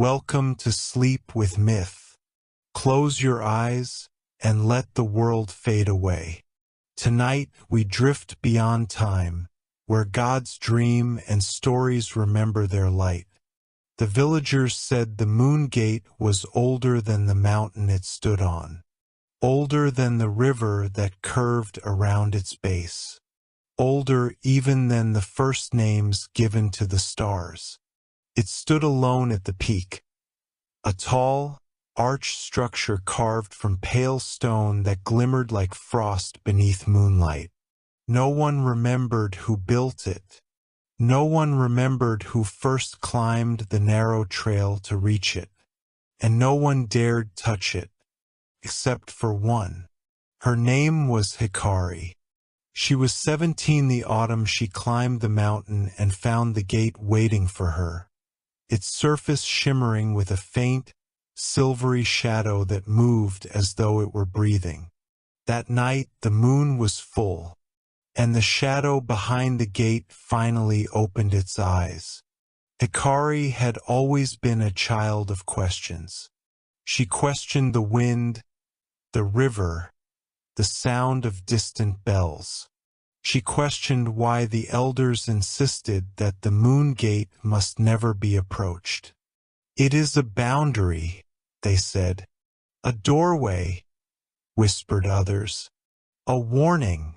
Welcome to Sleep with Myth. Close your eyes and let the world fade away. Tonight we drift beyond time, where gods dream and stories remember their light. The villagers said the moon gate was older than the mountain it stood on, older than the river that curved around its base, older even than the first names given to the stars. It stood alone at the peak, a tall, arched structure carved from pale stone that glimmered like frost beneath moonlight. No one remembered who built it. No one remembered who first climbed the narrow trail to reach it. And no one dared touch it, except for one. Her name was Hikari. She was 17 the autumn she climbed the mountain and found the gate waiting for her, its surface shimmering with a faint, silvery shadow that moved as though it were breathing. That night the moon was full, and the shadow behind the gate finally opened its eyes. Hikari had always been a child of questions. She questioned the wind, the river, the sound of distant bells. She questioned why the elders insisted that the moon gate must never be approached. "It is a boundary," they said. "A doorway," whispered others. "A warning,"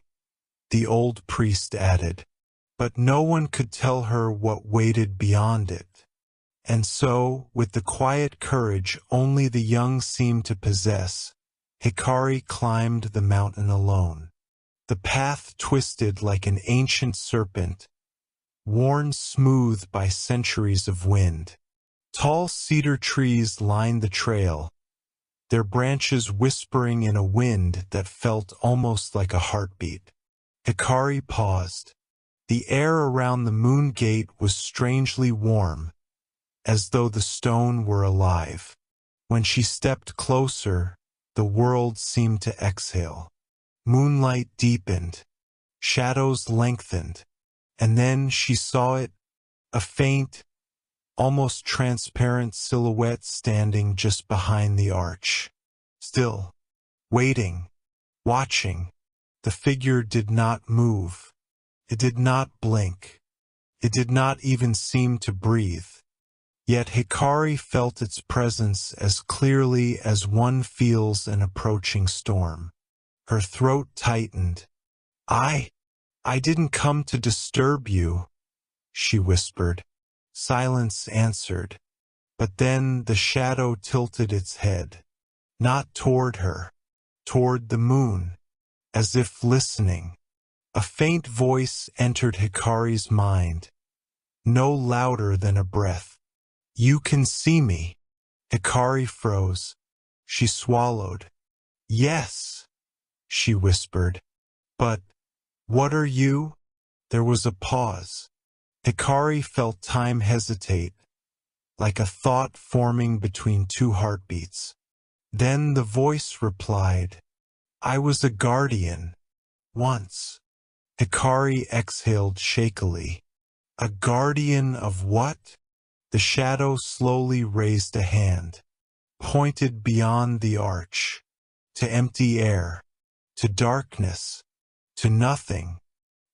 the old priest added. But no one could tell her what waited beyond it. And so, with the quiet courage only the young seemed to possess, Hikari climbed the mountain alone. The path twisted like an ancient serpent, worn smooth by centuries of wind. Tall cedar trees lined the trail, their branches whispering in a wind that felt almost like a heartbeat. Hikari paused. The air around the moon gate was strangely warm, as though the stone were alive. When she stepped closer, the world seemed to exhale. Moonlight deepened, shadows lengthened, and then she saw it, a faint, almost transparent silhouette standing just behind the arch. Still, waiting, watching. The figure did not move. It did not blink. It did not even seem to breathe. Yet Hikari felt its presence as clearly as one feels an approaching storm. Her throat tightened. I didn't come to disturb you," she whispered. Silence answered. But then the shadow tilted its head. Not toward her, toward the moon, as if listening. A faint voice entered Hikari's mind, no louder than a breath. "You can see me." Hikari froze. She swallowed. "Yes," she whispered. "But what are you?" There was a pause. Hikari felt time hesitate, like a thought forming between two heartbeats. Then the voice replied, "I was a guardian, once." Hikari exhaled shakily. "A guardian of what?" The shadow slowly raised a hand, pointed beyond the arch, to empty air, to darkness, to nothing.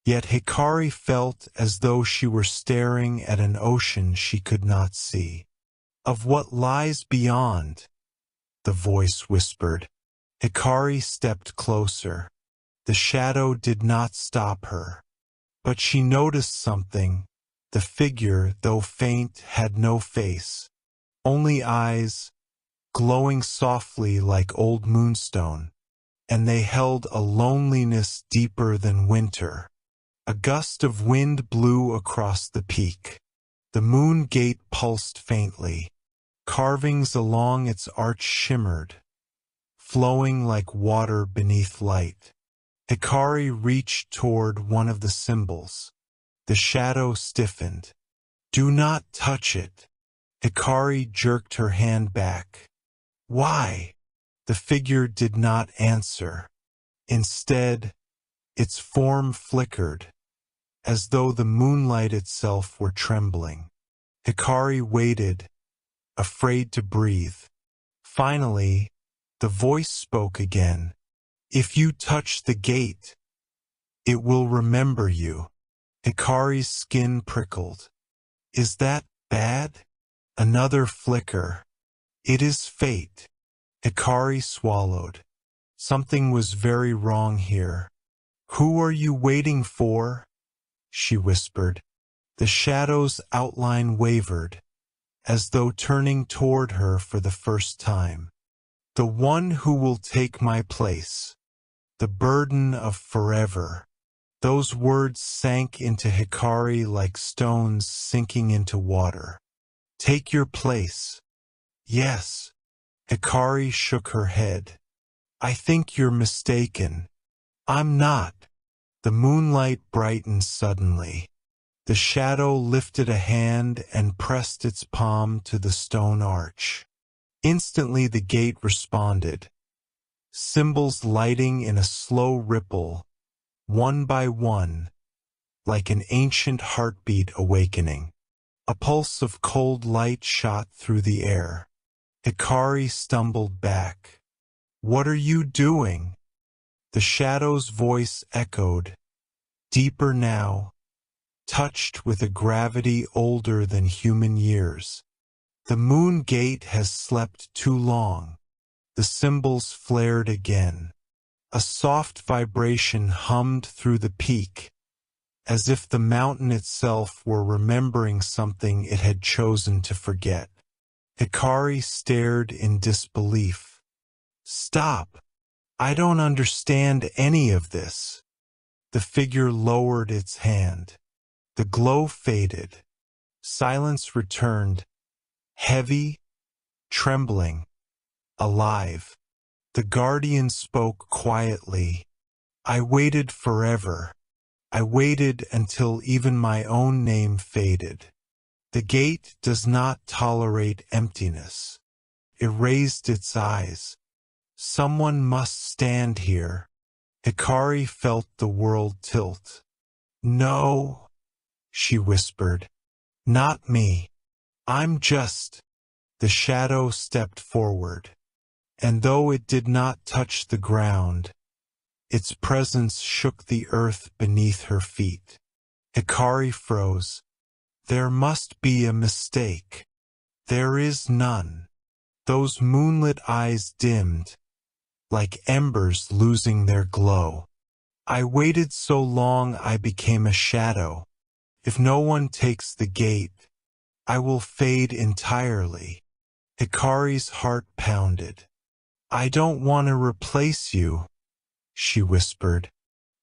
Yet Hikari felt as though she were staring at an ocean she could not see. "Of what lies beyond," the voice whispered. Hikari stepped closer. The shadow did not stop her. But she noticed something. The figure, though faint, had no face. Only eyes, glowing softly like old moonstone. And they held a loneliness deeper than winter. A gust of wind blew across the peak. The moon gate pulsed faintly. Carvings along its arch shimmered, flowing like water beneath light. Hikari reached toward one of the symbols. The shadow stiffened. "Do not touch it." Hikari jerked her hand back. "Why?" The figure did not answer. Instead, its form flickered, as though the moonlight itself were trembling. Hikari waited, afraid to breathe. Finally, the voice spoke again. If you touch the gate, it will remember you. Hikari's skin prickled. Is that bad? Another flicker. It is fate. Hikari swallowed. Something was very wrong here. Who are you waiting for? She whispered. The shadow's outline wavered, as though turning toward her for the first time. The one who will take my place. The burden of forever. Those words sank into Hikari like stones sinking into water. Take your place. Yes. Hikari shook her head. I think you're mistaken. I'm not. The moonlight brightened suddenly. The shadow lifted a hand and pressed its palm to the stone arch. Instantly the gate responded, symbols lighting in a slow ripple, one by one, like an ancient heartbeat awakening. A pulse of cold light shot through the air. Hikari stumbled back. What are you doing? The shadow's voice echoed, deeper now, touched with a gravity older than human years. The moon gate has slept too long. The symbols flared again. A soft vibration hummed through the peak, as if the mountain itself were remembering something it had chosen to forget. Hikari stared in disbelief. Stop! I don't understand any of this. The figure lowered its hand. The glow faded. Silence returned, heavy, trembling, alive. The guardian spoke quietly. I waited forever. I waited until even my own name faded. The gate does not tolerate emptiness. It raised its eyes. Someone must stand here. Hikari felt the world tilt. No, she whispered. Not me. I'm just. The shadow stepped forward, and though it did not touch the ground, its presence shook the earth beneath her feet. Hikari froze. There must be a mistake. There is none. Those moonlit eyes dimmed, like embers losing their glow. I waited so long I became a shadow. If no one takes the gate, I will fade entirely. Hikari's heart pounded. I don't want to replace you, she whispered.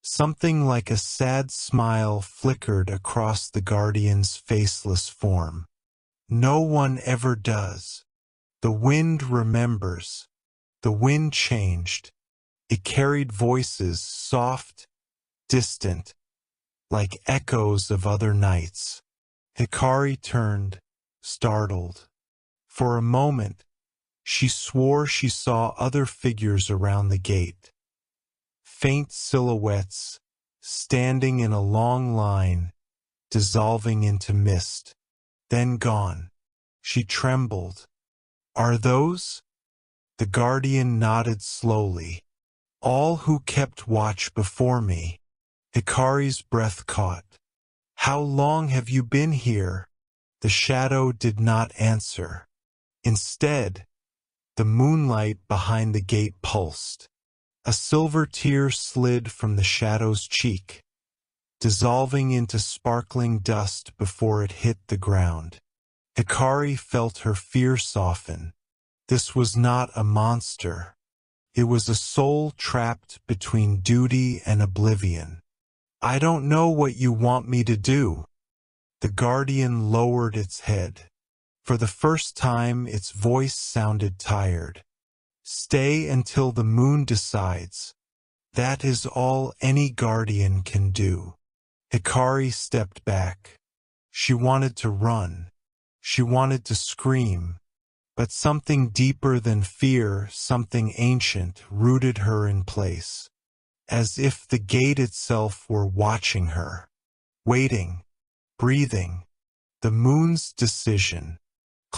Something like a sad smile flickered across the guardian's faceless form. No one ever does. The wind remembers. The wind changed. It carried voices, soft, distant, like echoes of other nights. Hikari turned, startled. For a moment, she swore she saw other figures around the gate. Faint silhouettes, standing in a long line, dissolving into mist, then gone. She trembled. Are those? The guardian nodded slowly. All who kept watch before me. Hikari's breath caught. How long have you been here? The shadow did not answer. Instead, the moonlight behind the gate pulsed. A silver tear slid from the shadow's cheek, dissolving into sparkling dust before it hit the ground. Hikari felt her fear soften. This was not a monster. It was a soul trapped between duty and oblivion. I don't know what you want me to do. The guardian lowered its head. For the first time, its voice sounded tired. Stay until the moon decides. That is all any guardian can do. Hikari stepped back. She wanted to run. She wanted to scream. But something deeper than fear, something ancient, rooted her in place. As if the gate itself were watching her. Waiting. Breathing. The moon's decision.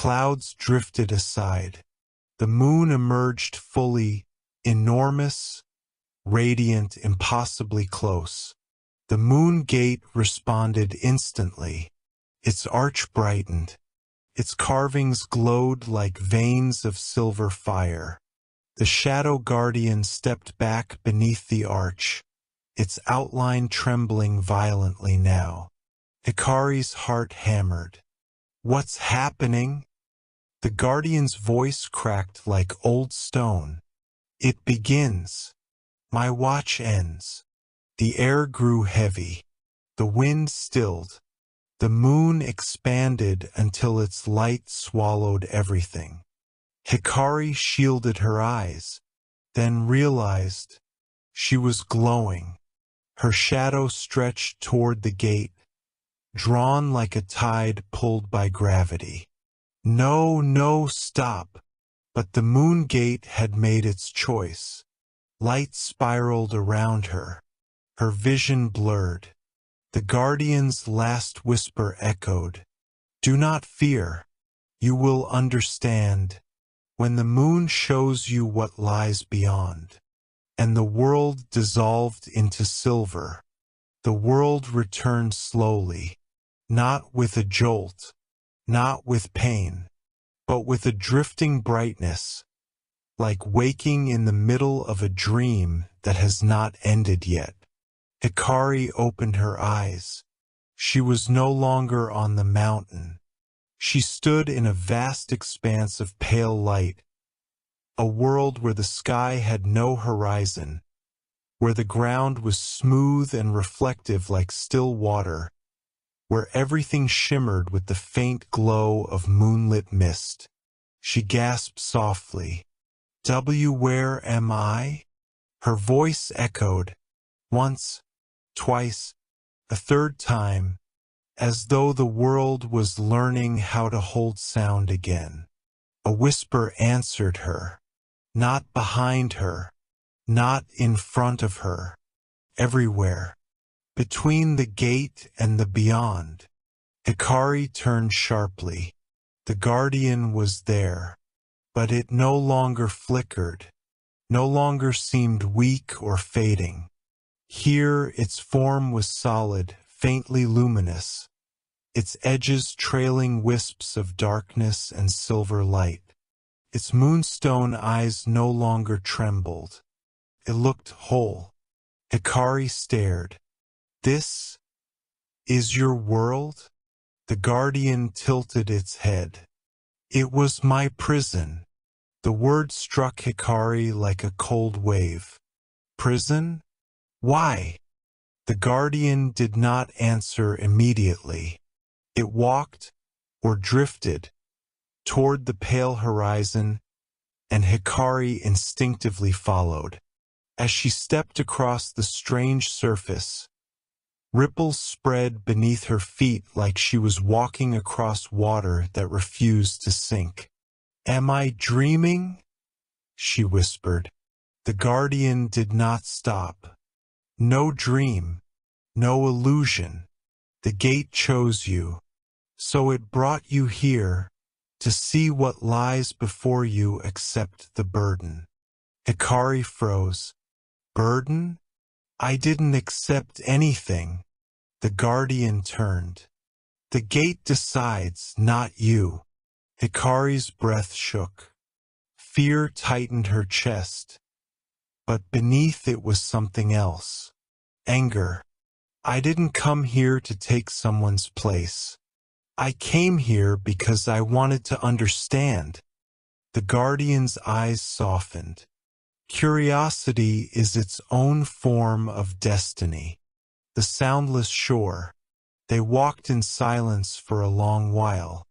Clouds drifted aside. The moon emerged fully, enormous, radiant, impossibly close. The moon gate responded instantly. Its arch brightened. Its carvings glowed like veins of silver fire. The shadow guardian stepped back beneath the arch, its outline trembling violently now. Hikari's heart hammered. "What's happening?" The guardian's voice cracked like old stone. "It begins. My watch ends." The air grew heavy. The wind stilled. The moon expanded until its light swallowed everything. Hikari shielded her eyes, then realized she was glowing. Her shadow stretched toward the gate, drawn like a tide pulled by gravity. No, no, stop! But the moon gate had made its choice. Light spiraled around her. Her vision blurred. The guardian's last whisper echoed. "Do not fear. You will understand when the moon shows you what lies beyond." And the world dissolved into silver. The world returned slowly, not with a jolt, not with pain, but with a drifting brightness, like waking in the middle of a dream that has not ended yet. Hikari opened her eyes. She was no longer on the mountain. She stood in a vast expanse of pale light, a world where the sky had no horizon, where the ground was smooth and reflective like still water, where everything shimmered with the faint glow of moonlit mist. She gasped softly, Where am I?" Her voice echoed, once, twice, a third time, as though the world was learning how to hold sound again. A whisper answered her, not behind her, not in front of her, everywhere, between the gate and the beyond. Hikari turned sharply. The guardian was there, but it no longer flickered, no longer seemed weak or fading. Here its form was solid, faintly luminous, its edges trailing wisps of darkness and silver light. Its moonstone eyes no longer trembled. It looked whole. Hikari stared. "This is your world?" The guardian tilted its head. "It was my prison." The word struck Hikari like a cold wave. "Prison? Why?" The guardian did not answer immediately. It walked, or drifted, toward the pale horizon, and Hikari instinctively followed. As she stepped across the strange surface, ripples spread beneath her feet like she was walking across water that refused to sink. "Am I dreaming?" she whispered. The guardian did not stop. "No dream, no illusion. The gate chose you, so it brought you here to see what lies before you. Accept the burden." Hikari froze. "Burden? I didn't accept anything." The guardian turned. "The gate decides, not you." Hikari's breath shook. Fear tightened her chest, but beneath it was something else. Anger. "I didn't come here to take someone's place. I came here because I wanted to understand." The guardian's eyes softened. Curiosity is its own form of destiny. The soundless shore. They walked in silence for a long while.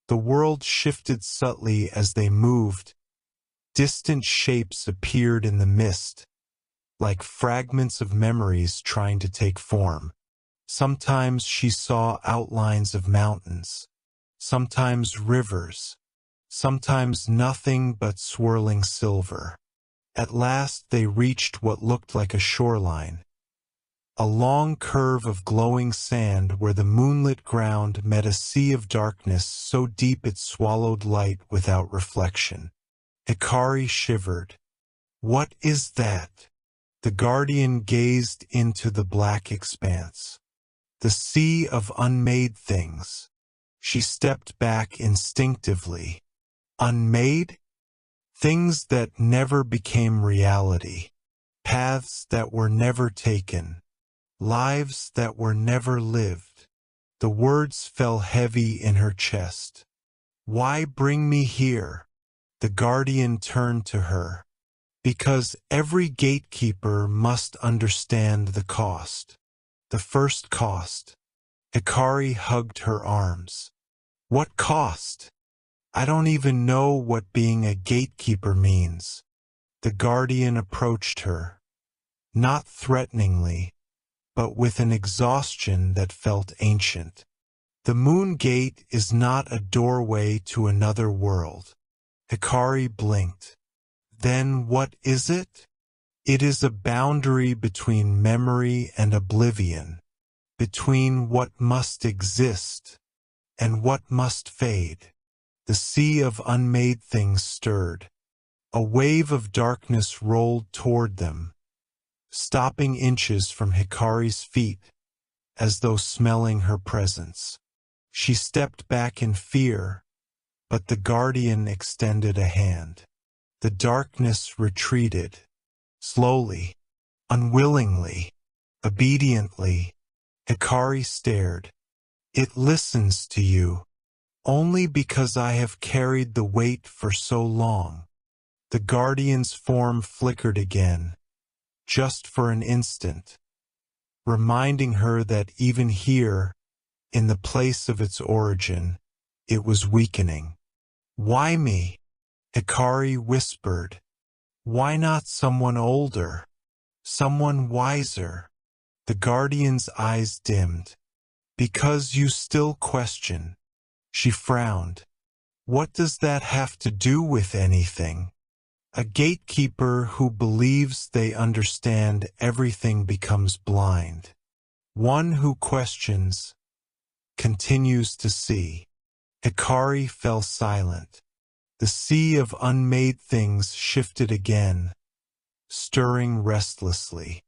The world shifted subtly as they moved. Distant shapes appeared in the mist, like fragments of memories trying to take form. Sometimes she saw outlines of mountains, sometimes rivers, sometimes nothing but swirling silver. At last they reached what looked like a shoreline, a long curve of glowing sand where the moonlit ground met a sea of darkness so deep it swallowed light without reflection. Hikari shivered. What is that? The guardian gazed into the black expanse. The sea of unmade things. She stepped back instinctively. Unmade? Things that never became reality. Paths that were never taken. Lives that were never lived. The words fell heavy in her chest. Why bring me here? The guardian turned to her. Because every gatekeeper must understand the cost. The first cost. Hikari hugged her arms. What cost? I don't even know what being a gatekeeper means. The guardian approached her. Not threateningly, but with an exhaustion that felt ancient. The moon gate is not a doorway to another world. Hikari blinked. Then what is it? It is a boundary between memory and oblivion, between what must exist and what must fade. The sea of unmade things stirred. A wave of darkness rolled toward them, stopping inches from Hikari's feet, as though smelling her presence. She stepped back in fear, but the guardian extended a hand. The darkness retreated, slowly, unwillingly, obediently. Hikari stared. It listens to you, only because I have carried the weight for so long. The guardian's form flickered again, just for an instant, reminding her that even here, in the place of its origin, it was weakening. Why me? Hikari whispered. Why not someone older? Someone wiser? The guardian's eyes dimmed. Because you still question. She frowned. What does that have to do with anything? A gatekeeper who believes they understand everything becomes blind. One who questions continues to see. Hikari fell silent. The sea of unmade things shifted again, stirring restlessly.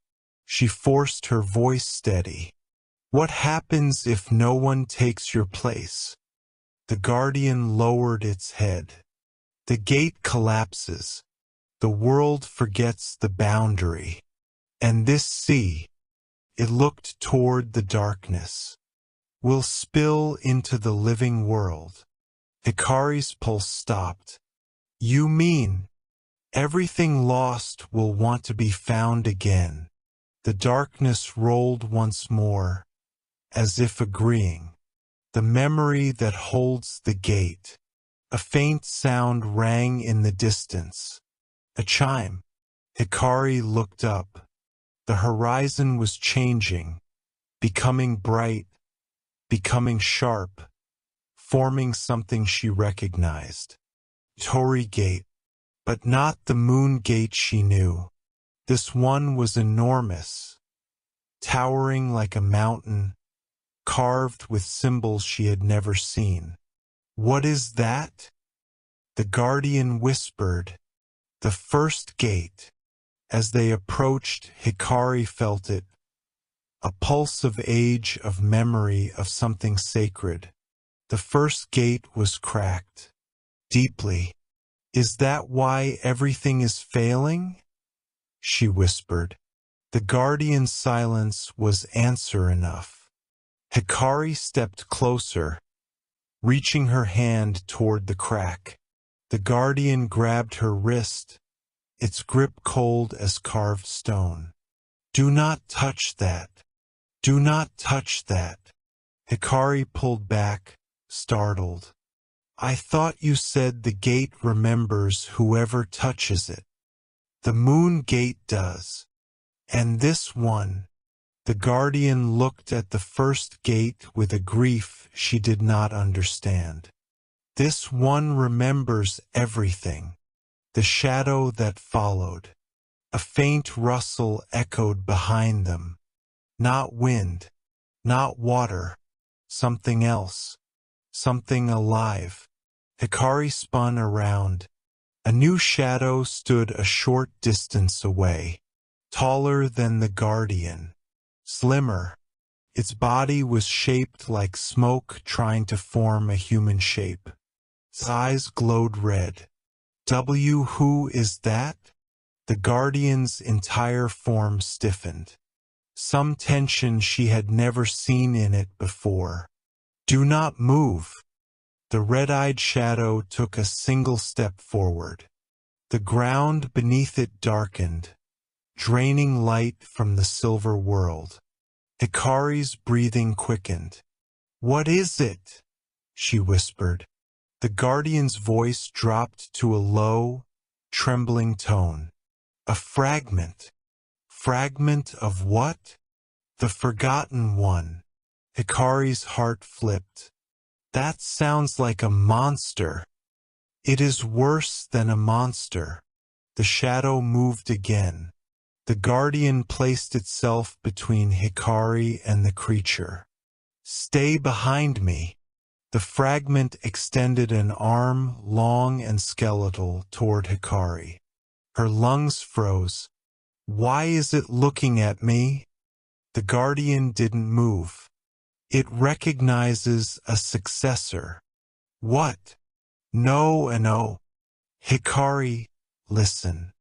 She forced her voice steady. What happens if no one takes your place? The guardian lowered its head. The gate collapses. The world forgets the boundary. And this sea, it looked toward the darkness, will spill into the living world. Hikari's pulse stopped. You mean, everything lost will want to be found again? The darkness rolled once more, as if agreeing. The memory that holds the gate. A faint sound rang in the distance. A chime. Hikari looked up. The horizon was changing, becoming bright, becoming sharp, forming something she recognized. Torii Gate, but not the moon gate she knew. This one was enormous, towering like a mountain, carved with symbols she had never seen. What is that? The guardian whispered. The first gate. As they approached, Hikari felt it. A pulse of age, of memory, of something sacred. The first gate was cracked. Deeply. Is that why everything is failing? She whispered. The guardian's silence was answer enough. Hikari stepped closer, reaching her hand toward the crack. The guardian grabbed her wrist, its grip cold as carved stone. Do not touch that. Do not touch that. Hikari pulled back, startled. I thought you said the gate remembers whoever touches it. The moon gate does. And this one. The guardian looked at the first gate with a grief she did not understand. This one remembers everything. The shadow that followed. A faint rustle echoed behind them. Not wind, not water, something else, something alive. Hikari spun around. A new shadow stood a short distance away, taller than the guardian, slimmer. Its body was shaped like smoke trying to form a human shape. Its eyes glowed red. Who is that? The guardian's entire form stiffened. Some tension she had never seen in it before. Do not move. The red-eyed shadow took a single step forward. The ground beneath it darkened, draining light from the silver world. Hikari's breathing quickened. What is it? She whispered. The guardian's voice dropped to a low, trembling tone. A fragment. Fragment of what? The forgotten one. Hikari's heart flipped. That sounds like a monster. It is worse than a monster. The shadow moved again. The guardian placed itself between Hikari and the creature. Stay behind me. The fragment extended an arm, long and skeletal, toward Hikari. Her lungs froze. Why is it looking at me? The guardian didn't move. It recognizes a successor. What? No and oh. Hikari, listen.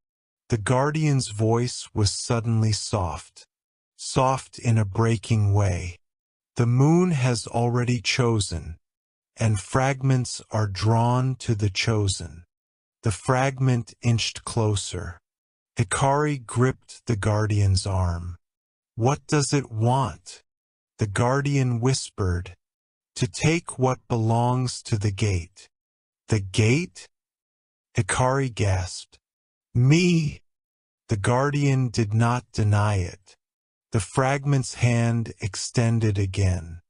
The guardian's voice was suddenly soft. Soft in a breaking way. The moon has already chosen, and fragments are drawn to the chosen. The fragment inched closer. Hikari gripped the guardian's arm. What does it want? The guardian whispered. To take what belongs to the gate. The gate? Hikari gasped. Me? The guardian did not deny it. The fragment's hand extended again.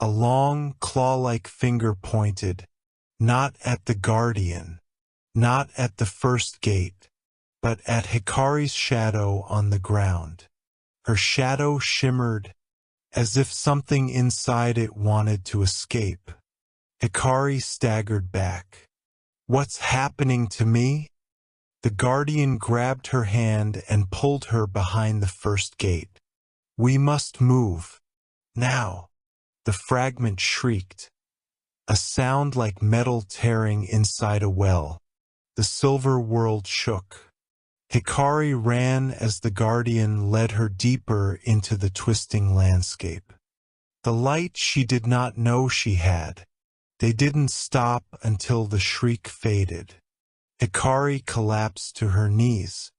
A long, claw-like finger pointed, not at the guardian, not at the first gate, but at Hikari's shadow on the ground. Her shadow shimmered, as if something inside it wanted to escape. Hikari staggered back. What's happening to me? The guardian grabbed her hand and pulled her behind the first gate. We must move. Now. The fragment shrieked. A sound like metal tearing inside a well. The silver world shook. Hikari ran as the guardian led her deeper into the twisting landscape. The light she did not know she had. They didn't stop until the shriek faded. Hikari collapsed to her knees.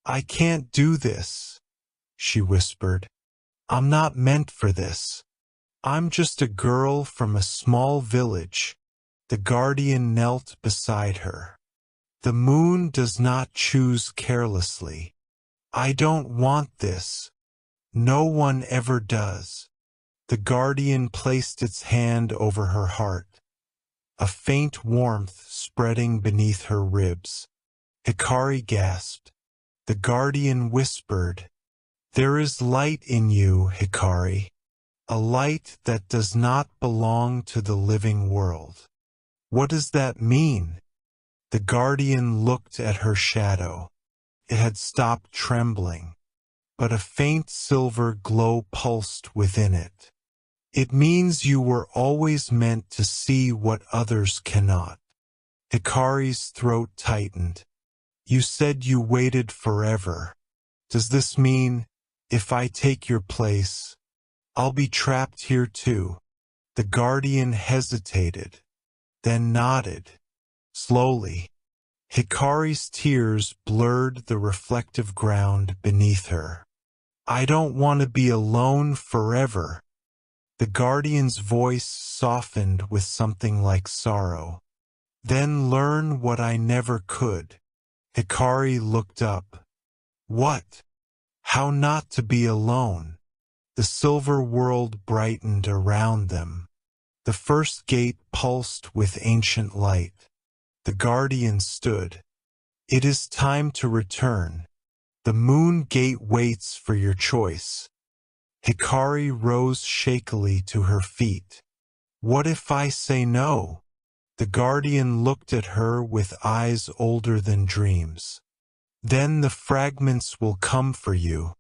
I can't do this, she whispered. I'm not meant for this. I'm just a girl from a small village. The guardian knelt beside her. The moon does not choose carelessly. I don't want this. No one ever does. The guardian placed its hand over her heart, a faint warmth spreading beneath her ribs. Hikari gasped. The guardian whispered, There is light in you, Hikari. A light that does not belong to the living world. What does that mean? The guardian looked at her shadow. It had stopped trembling, but a faint silver glow pulsed within it. It means you were always meant to see what others cannot. Hikari's throat tightened. You said you waited forever. Does this mean, if I take your place, I'll be trapped here too? The guardian hesitated, then nodded. Slowly, Hikari's tears blurred the reflective ground beneath her. I don't want to be alone forever. The guardian's voice softened with something like sorrow. Then learn what I never could. Hikari looked up. What? How not to be alone? The silver world brightened around them. The first gate pulsed with ancient light. The guardian stood. It is time to return. The moon gate waits for your choice. Hikari rose shakily to her feet. What if I say no? The guardian looked at her with eyes older than dreams. Then the fragments will come for you,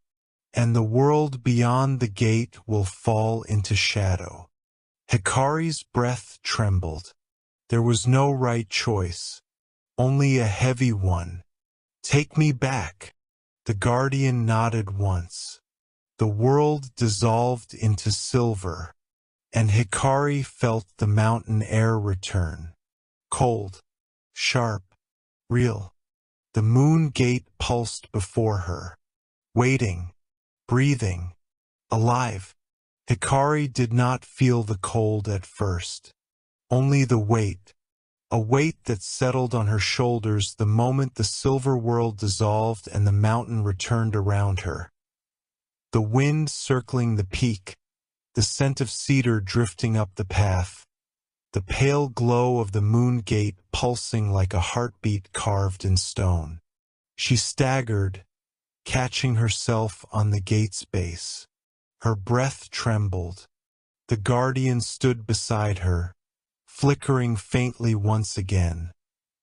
and the world beyond the gate will fall into shadow. Hikari's breath trembled. There was no right choice, only a heavy one. Take me back. The guardian nodded once. The world dissolved into silver, and Hikari felt the mountain air return. Cold, sharp, real. The moon gate pulsed before her, waiting, breathing, alive. Hikari did not feel the cold at first, only the weight, a weight that settled on her shoulders the moment the silver world dissolved and the mountain returned around her. The wind circling the peak, the scent of cedar drifting up the path, the pale glow of the moon gate pulsing like a heartbeat carved in stone. She staggered, catching herself on the gate's base. Her breath trembled. The guardian stood beside her, flickering faintly once again.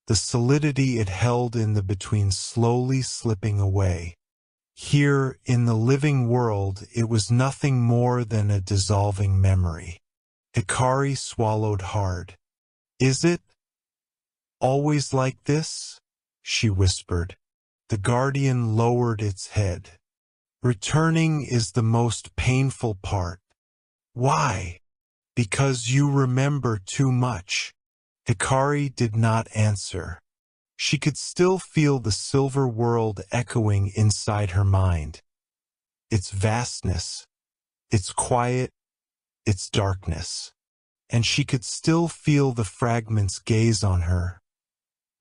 The solidity it held in the between slowly slipping away. Here, in the living world, it was nothing more than a dissolving memory. Hikari swallowed hard. Is it always like this? She whispered. The guardian lowered its head. Returning is the most painful part. Why? Because you remember too much. Hikari did not answer. She could still feel the silver world echoing inside her mind. Its vastness, its quiet, its darkness. And she could still feel the fragments gaze on her,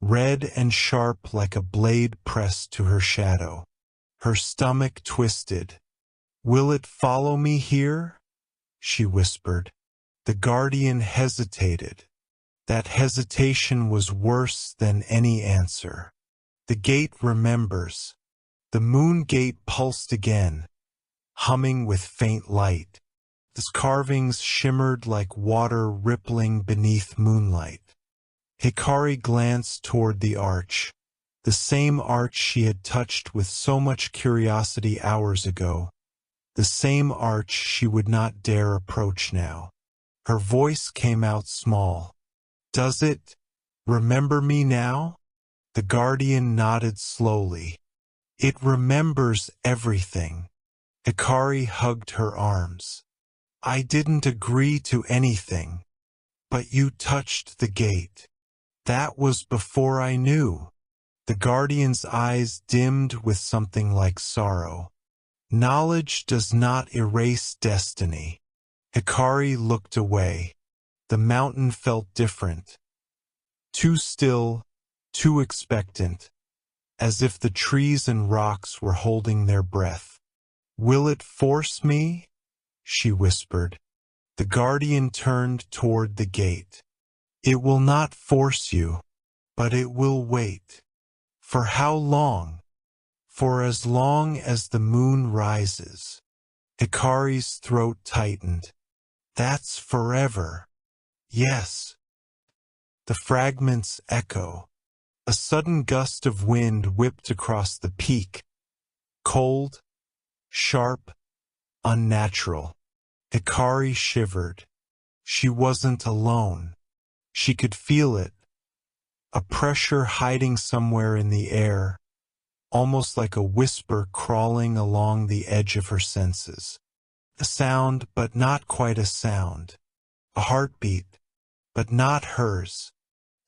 red and sharp like a blade pressed to her shadow. Her stomach twisted. Will it follow me here? She whispered. The guardian hesitated. That hesitation was worse than any answer. The gate remembers. The moon gate pulsed again, humming with faint light. The carvings shimmered like water rippling beneath moonlight. Hikari glanced toward the arch, the same arch she had touched with so much curiosity hours ago, the same arch she would not dare approach now. Her voice came out small. Does it remember me now? The guardian nodded slowly. It remembers everything. Hikari hugged her arms. I didn't agree to anything, but you touched the gate. That was before I knew. The guardian's eyes dimmed with something like sorrow. Knowledge does not erase destiny. Hikari looked away. The mountain felt different. Too still, too expectant, as if the trees and rocks were holding their breath. Will it force me? She whispered. The guardian turned toward the gate. It will not force you, but it will wait. For how long? For as long as the moon rises. Hikari's throat tightened. That's forever. Yes. The fragments echo. A sudden gust of wind whipped across the peak. Cold, sharp, unnatural. Hikari shivered. She wasn't alone. She could feel it. A pressure hiding somewhere in the air, almost like a whisper crawling along the edge of her senses. A sound, but not quite a sound. A heartbeat, but not hers.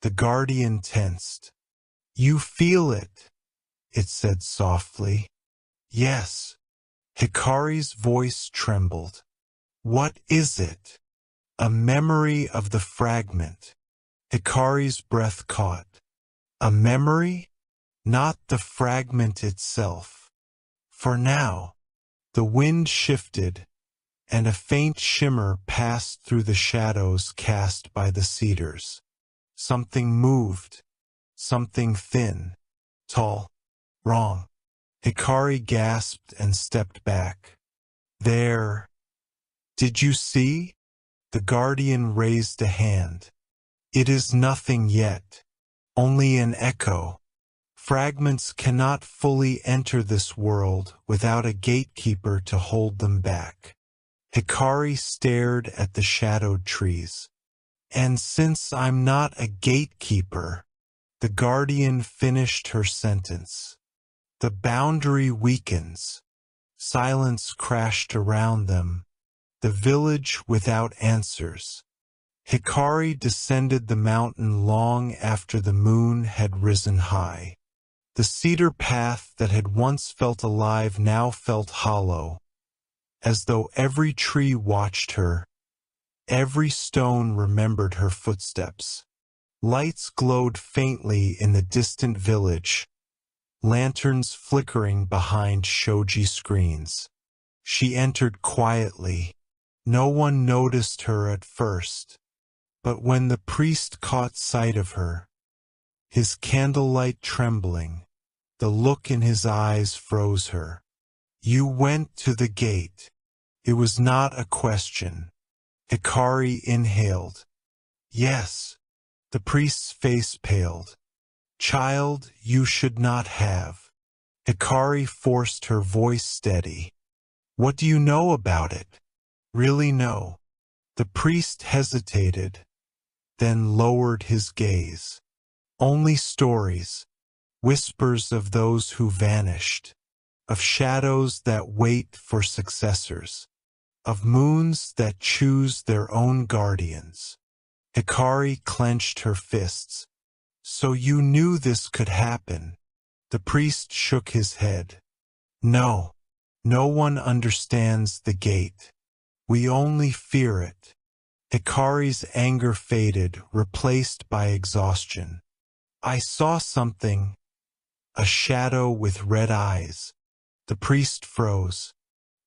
The guardian tensed. You feel it, it said softly. Yes. Hikari's voice trembled. What is it? A memory of the fragment. Hikari's breath caught. A memory? Not the fragment itself. For now. The wind shifted, and a faint shimmer passed through the shadows cast by the cedars. Something moved. Something thin. Tall. Wrong. Hikari gasped and stepped back. There. Did you see? The guardian raised a hand. It is nothing yet. Only an echo. Fragments cannot fully enter this world without a gatekeeper to hold them back. Hikari stared at the shadowed trees. And since I'm not a gatekeeper, the guardian finished her sentence. The boundary weakens. Silence crashed around them. The village without answers. Hikari descended the mountain long after the moon had risen high. The cedar path that had once felt alive now felt hollow, as though every tree watched her, every stone remembered her footsteps. Lights glowed faintly in the distant village, lanterns flickering behind shoji screens. She entered quietly. No one noticed her at first, but when the priest caught sight of her, his candlelight trembling, the look in his eyes froze her. You went to the gate. It was not a question. Hikari inhaled. Yes. The priest's face paled. Child, you should not have. Hikari forced her voice steady. What do you know about it? Really know? The priest hesitated, then lowered his gaze. Only stories, whispers of those who vanished, of shadows that wait for successors, of moons that choose their own guardians. Hikari clenched her fists. So you knew this could happen? The priest shook his head. No. No one understands the gate. We only fear it. Hikari's anger faded, replaced by exhaustion. I saw something. A shadow with red eyes. The priest froze.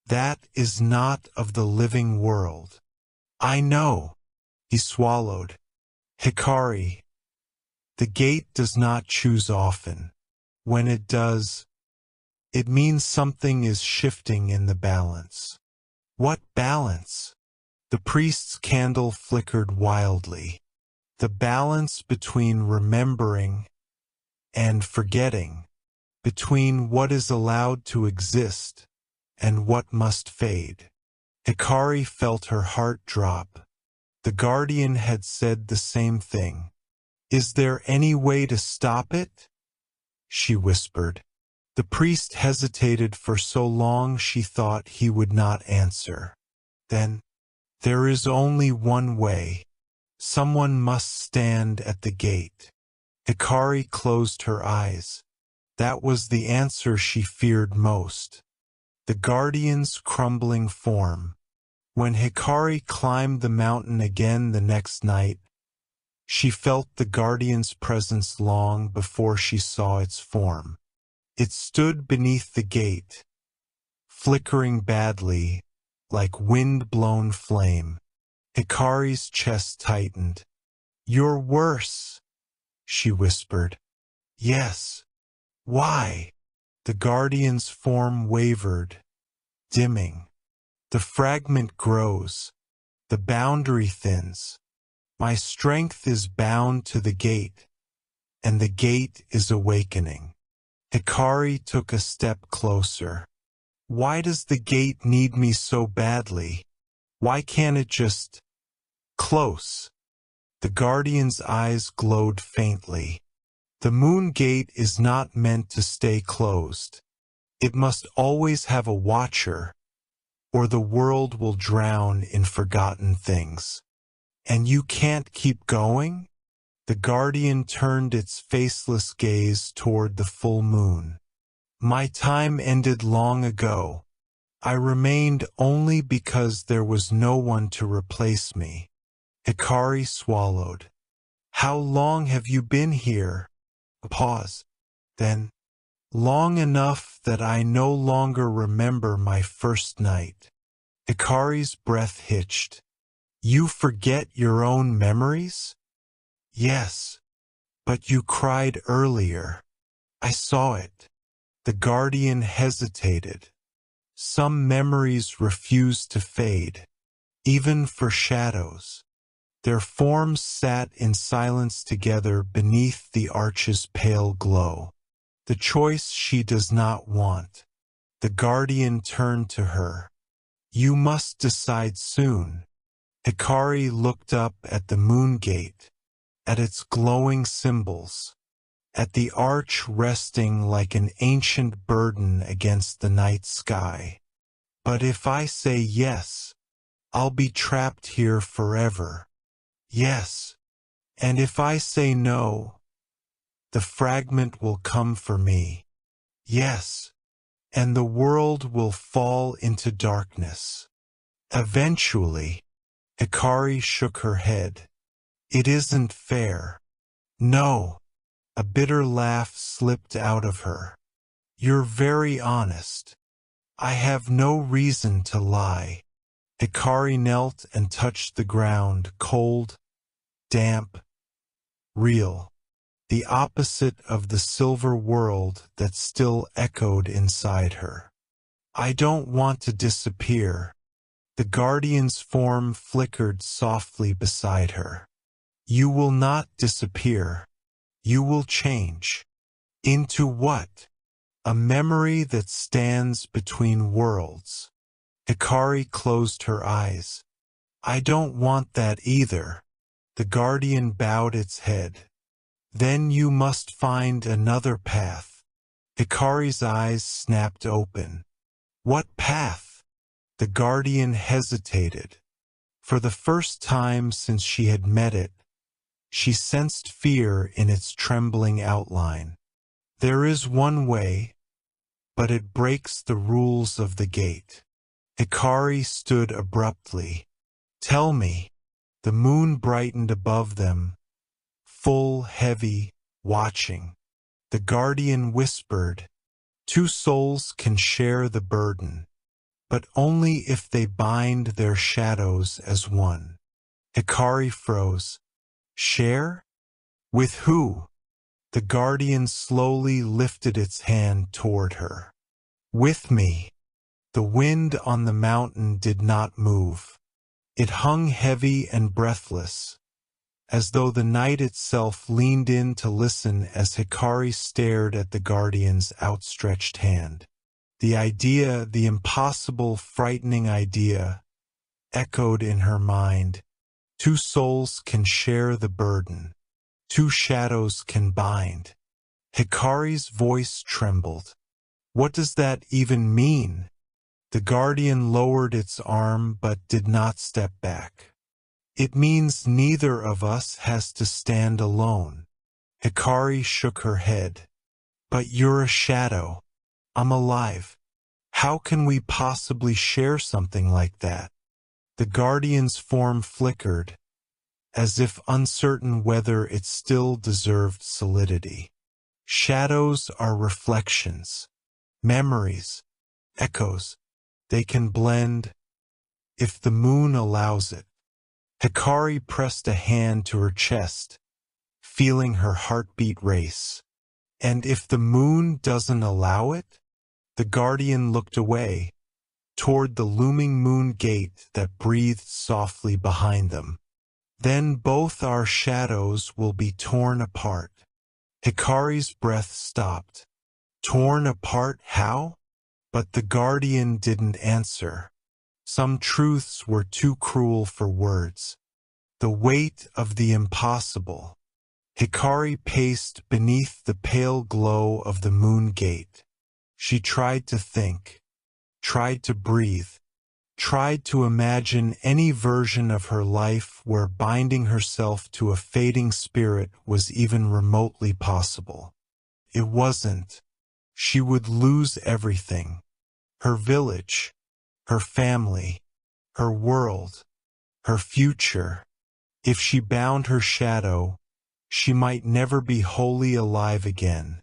That is not of the living world. I know. He swallowed. Hikari. The gate does not choose often. When it does, it means something is shifting in the balance. What balance? The priest's candle flickered wildly. The balance between remembering and forgetting, between what is allowed to exist and what must fade. Hikari felt her heart drop. The guardian had said the same thing. Is there any way to stop it? She whispered. The priest hesitated for so long she thought he would not answer. Then, there is only one way. Someone must stand at the gate. Hikari closed her eyes. That was the answer she feared most. The guardian's crumbling form. When Hikari climbed the mountain again the next night, she felt the guardian's presence long before she saw its form. It stood beneath the gate, flickering badly, like wind-blown flame. Hikari's chest tightened. You're worse, she whispered. Yes. Why? The guardian's form wavered, dimming. The fragment grows. The boundary thins. My strength is bound to the gate, and the gate is awakening. Hikari took a step closer. Why does the gate need me so badly? Why can't it just... Close. The guardian's eyes glowed faintly. The moon gate is not meant to stay closed. It must always have a watcher, or the world will drown in forgotten things. And you can't keep going? The guardian turned its faceless gaze toward the full moon. My time ended long ago. I remained only because there was no one to replace me. Hikari swallowed. How long have you been here? A pause. Then, long enough that I no longer remember my first night. Hikari's breath hitched. You forget your own memories? Yes. But you cried earlier. I saw it. The guardian hesitated. Some memories refuse to fade, even for shadows. Their forms sat in silence together beneath the arch's pale glow. The choice she does not want. The guardian turned to her. You must decide soon. Hikari looked up at the moon gate, at its glowing symbols, at the arch resting like an ancient burden against the night sky. But if I say yes, I'll be trapped here forever. Yes. And if I say no, the fragment will come for me. Yes. And the world will fall into darkness. Eventually, Hikari shook her head. It isn't fair. No. A bitter laugh slipped out of her. You're very honest. I have no reason to lie. Hikari knelt and touched the ground, cold, damp, real. The opposite of the silver world that still echoed inside her. I don't want to disappear. The guardian's form flickered softly beside her. You will not disappear. You will change. Into what? A memory that stands between worlds. Hikari closed her eyes. I don't want that either. The guardian bowed its head. Then you must find another path. Hikari's eyes snapped open. What path? The guardian hesitated. For the first time since she had met it, she sensed fear in its trembling outline. There is one way, but it breaks the rules of the gate. Hikari stood abruptly. Tell me. The moon brightened above them, full, heavy, watching. The guardian whispered, 2 souls can share the burden, but only if they bind their shadows as one. Hikari froze. Share? With who? The guardian slowly lifted its hand toward her. With me. The wind on the mountain did not move. It hung heavy and breathless, as though the night itself leaned in to listen as Hikari stared at the guardian's outstretched hand. The idea, the impossible, frightening idea, echoed in her mind. 2 souls can share the burden. 2 shadows can bind. Hikari's voice trembled. What does that even mean? The guardian lowered its arm but did not step back. It means neither of us has to stand alone. Hikari shook her head. But you're a shadow. I'm alive. How can we possibly share something like that? The guardian's form flickered, as if uncertain whether it still deserved solidity. Shadows are reflections, memories, echoes. They can blend, if the moon allows it. Hikari pressed a hand to her chest, feeling her heartbeat race. And if the moon doesn't allow it? The guardian looked away, toward the looming moon gate that breathed softly behind them. Then both our shadows will be torn apart. Hikari's breath stopped. Torn apart how? But the guardian didn't answer. Some truths were too cruel for words. The weight of the impossible. Hikari paced beneath the pale glow of the moon gate. She tried to think, tried to breathe, tried to imagine any version of her life where binding herself to a fading spirit was even remotely possible. It wasn't. She would lose everything. Her village, her family, her world, her future. If she bound her shadow, she might never be wholly alive again,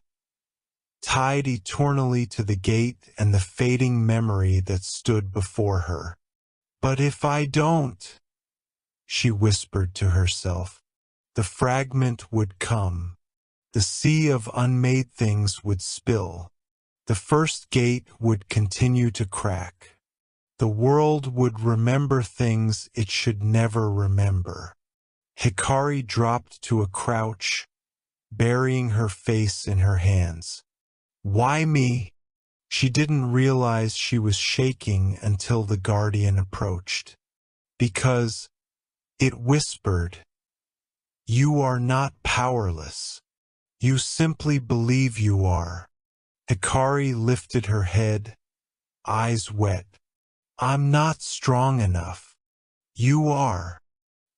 tied eternally to the gate and the fading memory that stood before her. But if I don't, she whispered to herself, the fragment would come. The sea of unmade things would spill. The first gate would continue to crack. The world would remember things it should never remember. Hikari dropped to a crouch, burying her face in her hands. Why me? She didn't realize she was shaking until the guardian approached. Because, it whispered, you are not powerless. You simply believe you are. Hikari lifted her head, eyes wet. I'm not strong enough. You are.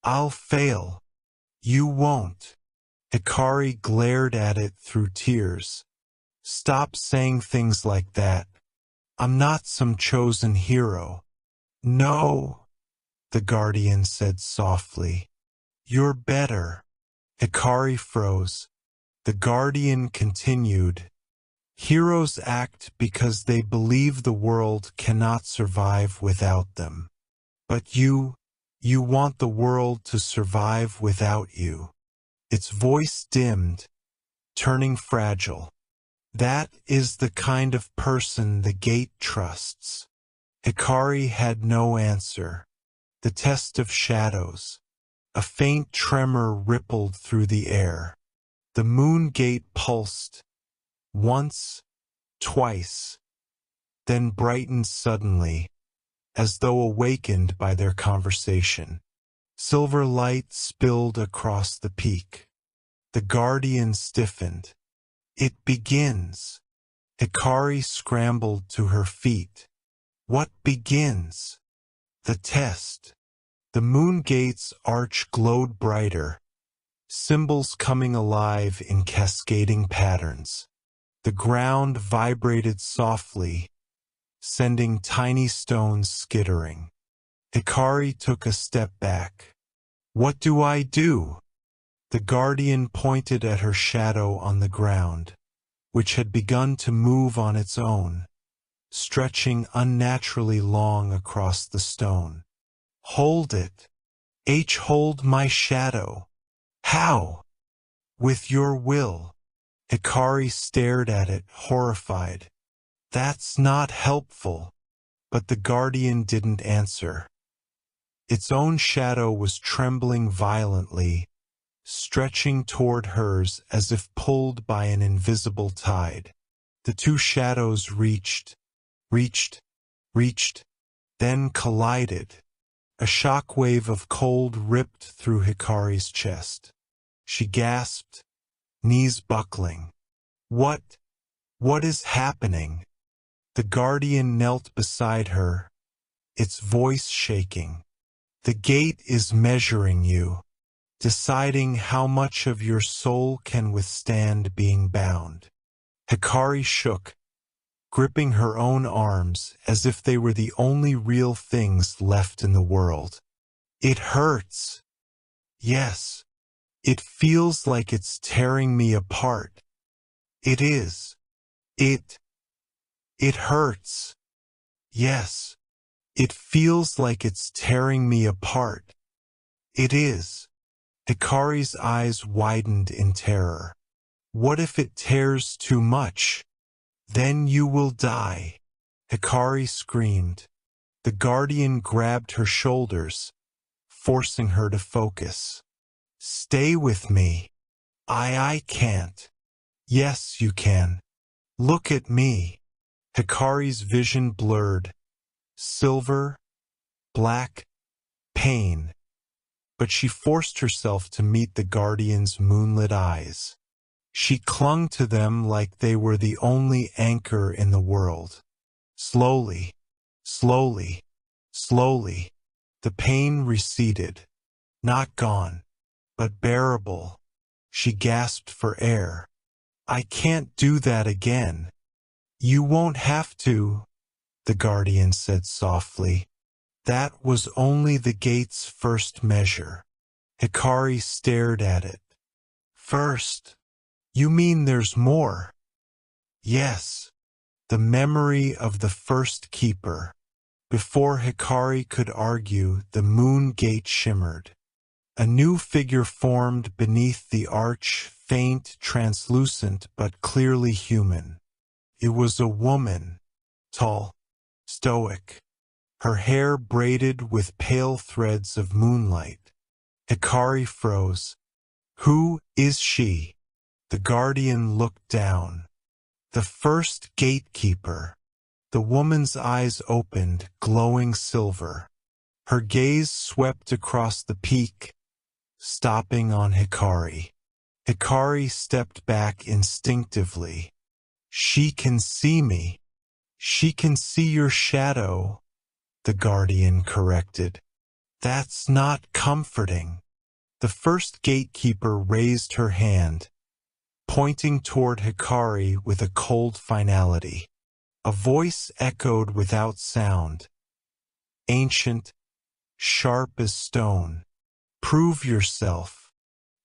I'll fail. You won't. Hikari glared at it through tears. Stop saying things like that. I'm not some chosen hero. No, the guardian said softly. You're better. Hikari froze. The guardian continued. Heroes act because they believe the world cannot survive without them. But you want the world to survive without you. Its voice dimmed, turning fragile. That is the kind of person the gate trusts. Hikari had no answer. The test of shadows. A faint tremor rippled through the air. The moon gate pulsed. Once, twice, then brightened suddenly, as though awakened by their conversation. Silver light spilled across the peak. The guardian stiffened. It begins. Hikari scrambled to her feet. What begins? The test. The moon gate's arch glowed brighter, symbols coming alive in cascading patterns. The ground vibrated softly, sending tiny stones skittering. Hikari took a step back. What do I do? The guardian pointed at her shadow on the ground, which had begun to move on its own, stretching unnaturally long across the stone. Hold it. Hold my shadow. How? With your will. Hikari stared at it, horrified. That's not helpful. But the guardian didn't answer. Its own shadow was trembling violently, stretching toward hers as if pulled by an invisible tide. The two shadows reached, then collided. A shock wave of cold ripped through Hikari's chest. She gasped, knees buckling. What is happening? The guardian knelt beside her, its voice shaking. The gate is measuring you, deciding how much of your soul can withstand being bound. Hikari shook, gripping her own arms as if they were the only real things left in the world. It hurts. Yes. It feels like it's tearing me apart. It is. It hurts. Yes. It feels like it's tearing me apart. It is. Hikari's eyes widened in terror. What if it tears too much? Then you will die. Hikari screamed. The guardian grabbed her shoulders, forcing her to focus. Stay with me. I can't. Yes, you can. Look at me. Hikari's vision blurred. Silver, black, pain. But she forced herself to meet the guardian's moonlit eyes. She clung to them like they were the only anchor in the world. Slowly, the pain receded. Not gone, but bearable. She gasped for air. I can't do that again. You won't have to, the guardian said softly. That was only the gate's first measure. Hikari stared at it. First? You mean there's more? Yes. The memory of the first keeper. Before Hikari could argue, the moon gate shimmered. A new figure formed beneath the arch, faint, translucent, but clearly human. It was a woman, tall, stoic, her hair braided with pale threads of moonlight. Hikari froze. Who is she? The guardian looked down. The first gatekeeper. The woman's eyes opened, glowing silver. Her gaze swept across the peak, stopping on Hikari. Hikari stepped back instinctively. She can see me. She can see your shadow, the guardian corrected. That's not comforting. The first gatekeeper raised her hand, pointing toward Hikari with a cold finality. A voice echoed without sound, ancient, sharp as stone. Prove yourself.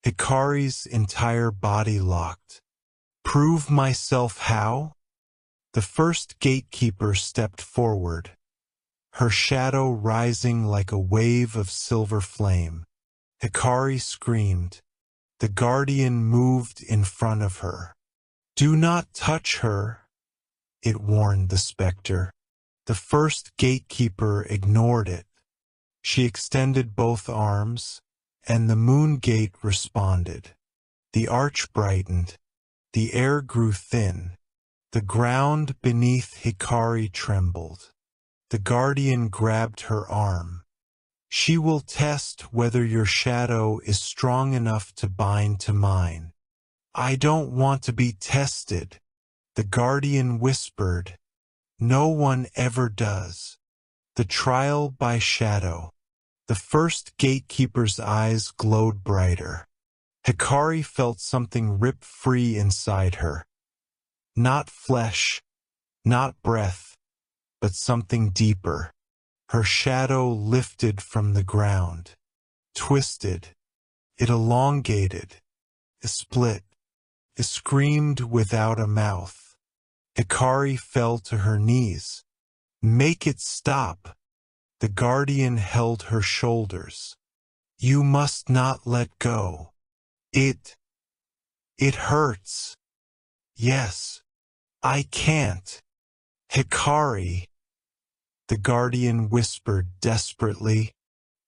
Hikari's entire body locked. Prove myself how? The first gatekeeper stepped forward, her shadow rising like a wave of silver flame. Hikari screamed. The guardian moved in front of her. Do not touch her, it warned the specter. The first gatekeeper ignored it. She extended both arms, and the moon gate responded. The arch brightened. The air grew thin. The ground beneath Hikari trembled. The guardian grabbed her arm. She will test whether your shadow is strong enough to bind to mine. I don't want to be tested, the guardian whispered. No one ever does. The trial by shadow. The first gatekeeper's eyes glowed brighter. Hikari felt something rip free inside her. Not flesh, not breath, but something deeper. Her shadow lifted from the ground, twisted. It elongated, it split, it screamed without a mouth. Hikari fell to her knees. Make it stop. The guardian held her shoulders. You must not let go. It hurts. Yes, I can't. Hikari. The guardian whispered desperately.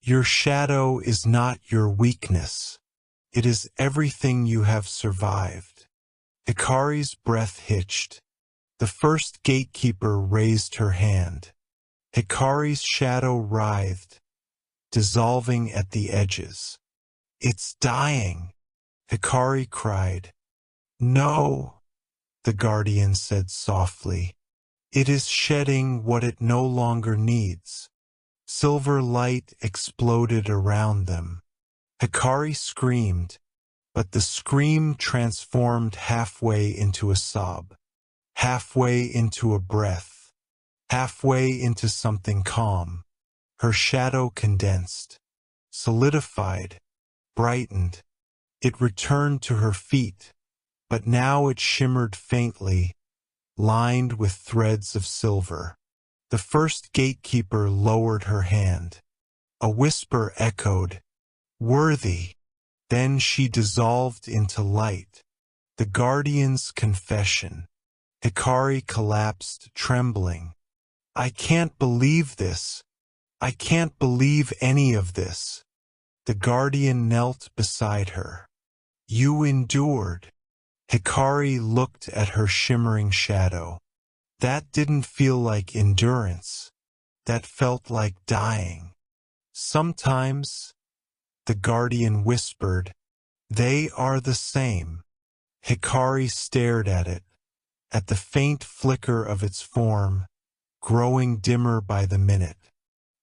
Your shadow is not your weakness. It is everything you have survived. Hikari's breath hitched. The first gatekeeper raised her hand. Hikari's shadow writhed, dissolving at the edges. It's dying, Hikari cried. No, the guardian said softly. It is shedding what it no longer needs. Silver light exploded around them. Hikari screamed, but the scream transformed halfway into a sob, halfway into a breath, halfway into something calm. Her shadow condensed, solidified, brightened. It returned to her feet, but now it shimmered faintly, lined with threads of silver. The first gatekeeper lowered her hand. A whisper echoed, worthy. Then she dissolved into light. The guardian's confession. Hikari collapsed, trembling. I can't believe this. I can't believe any of this. The guardian knelt beside her. You endured. Hikari looked at her shimmering shadow. That didn't feel like endurance. That felt like dying. Sometimes, the guardian whispered, they are the same. Hikari stared at it, at the faint flicker of its form, growing dimmer by the minute.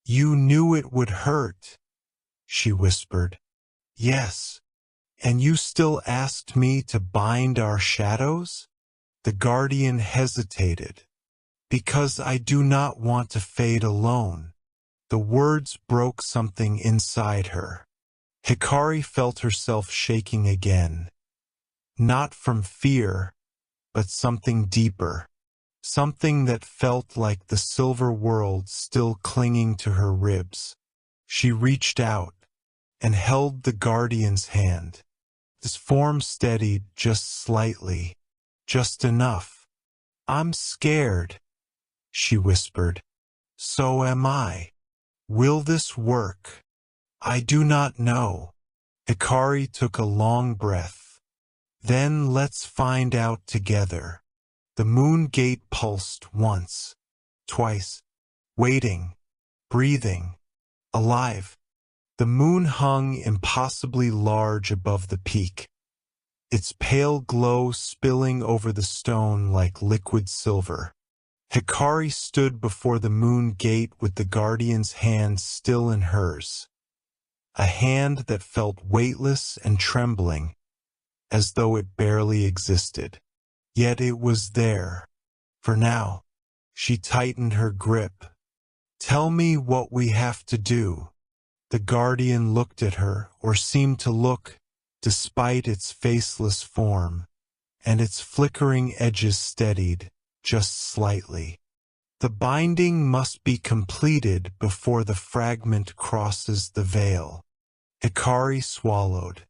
You knew it would hurt, she whispered. Yes. And you still asked me to bind our shadows? The guardian hesitated. Because I do not want to fade alone. The words broke something inside her. Hikari felt herself shaking again. Not from fear, but something deeper. Something that felt like the silver world still clinging to her ribs. She reached out and held the guardian's hand. His form steadied just slightly, just enough. I'm scared, she whispered. So am I. Will this work? I do not know. Hikari took a long breath. Then let's find out together. The moon gate pulsed once, twice, waiting, breathing, alive. The moon hung impossibly large above the peak, its pale glow spilling over the stone like liquid silver. Hikari stood before the moon gate with the guardian's hand still in hers, a hand that felt weightless and trembling, as though it barely existed. Yet it was there. For now, she tightened her grip. Tell me what we have to do. The guardian looked at her, or seemed to look, despite its faceless form, and its flickering edges steadied, just slightly. The binding must be completed before the fragment crosses the veil. Hikari swallowed.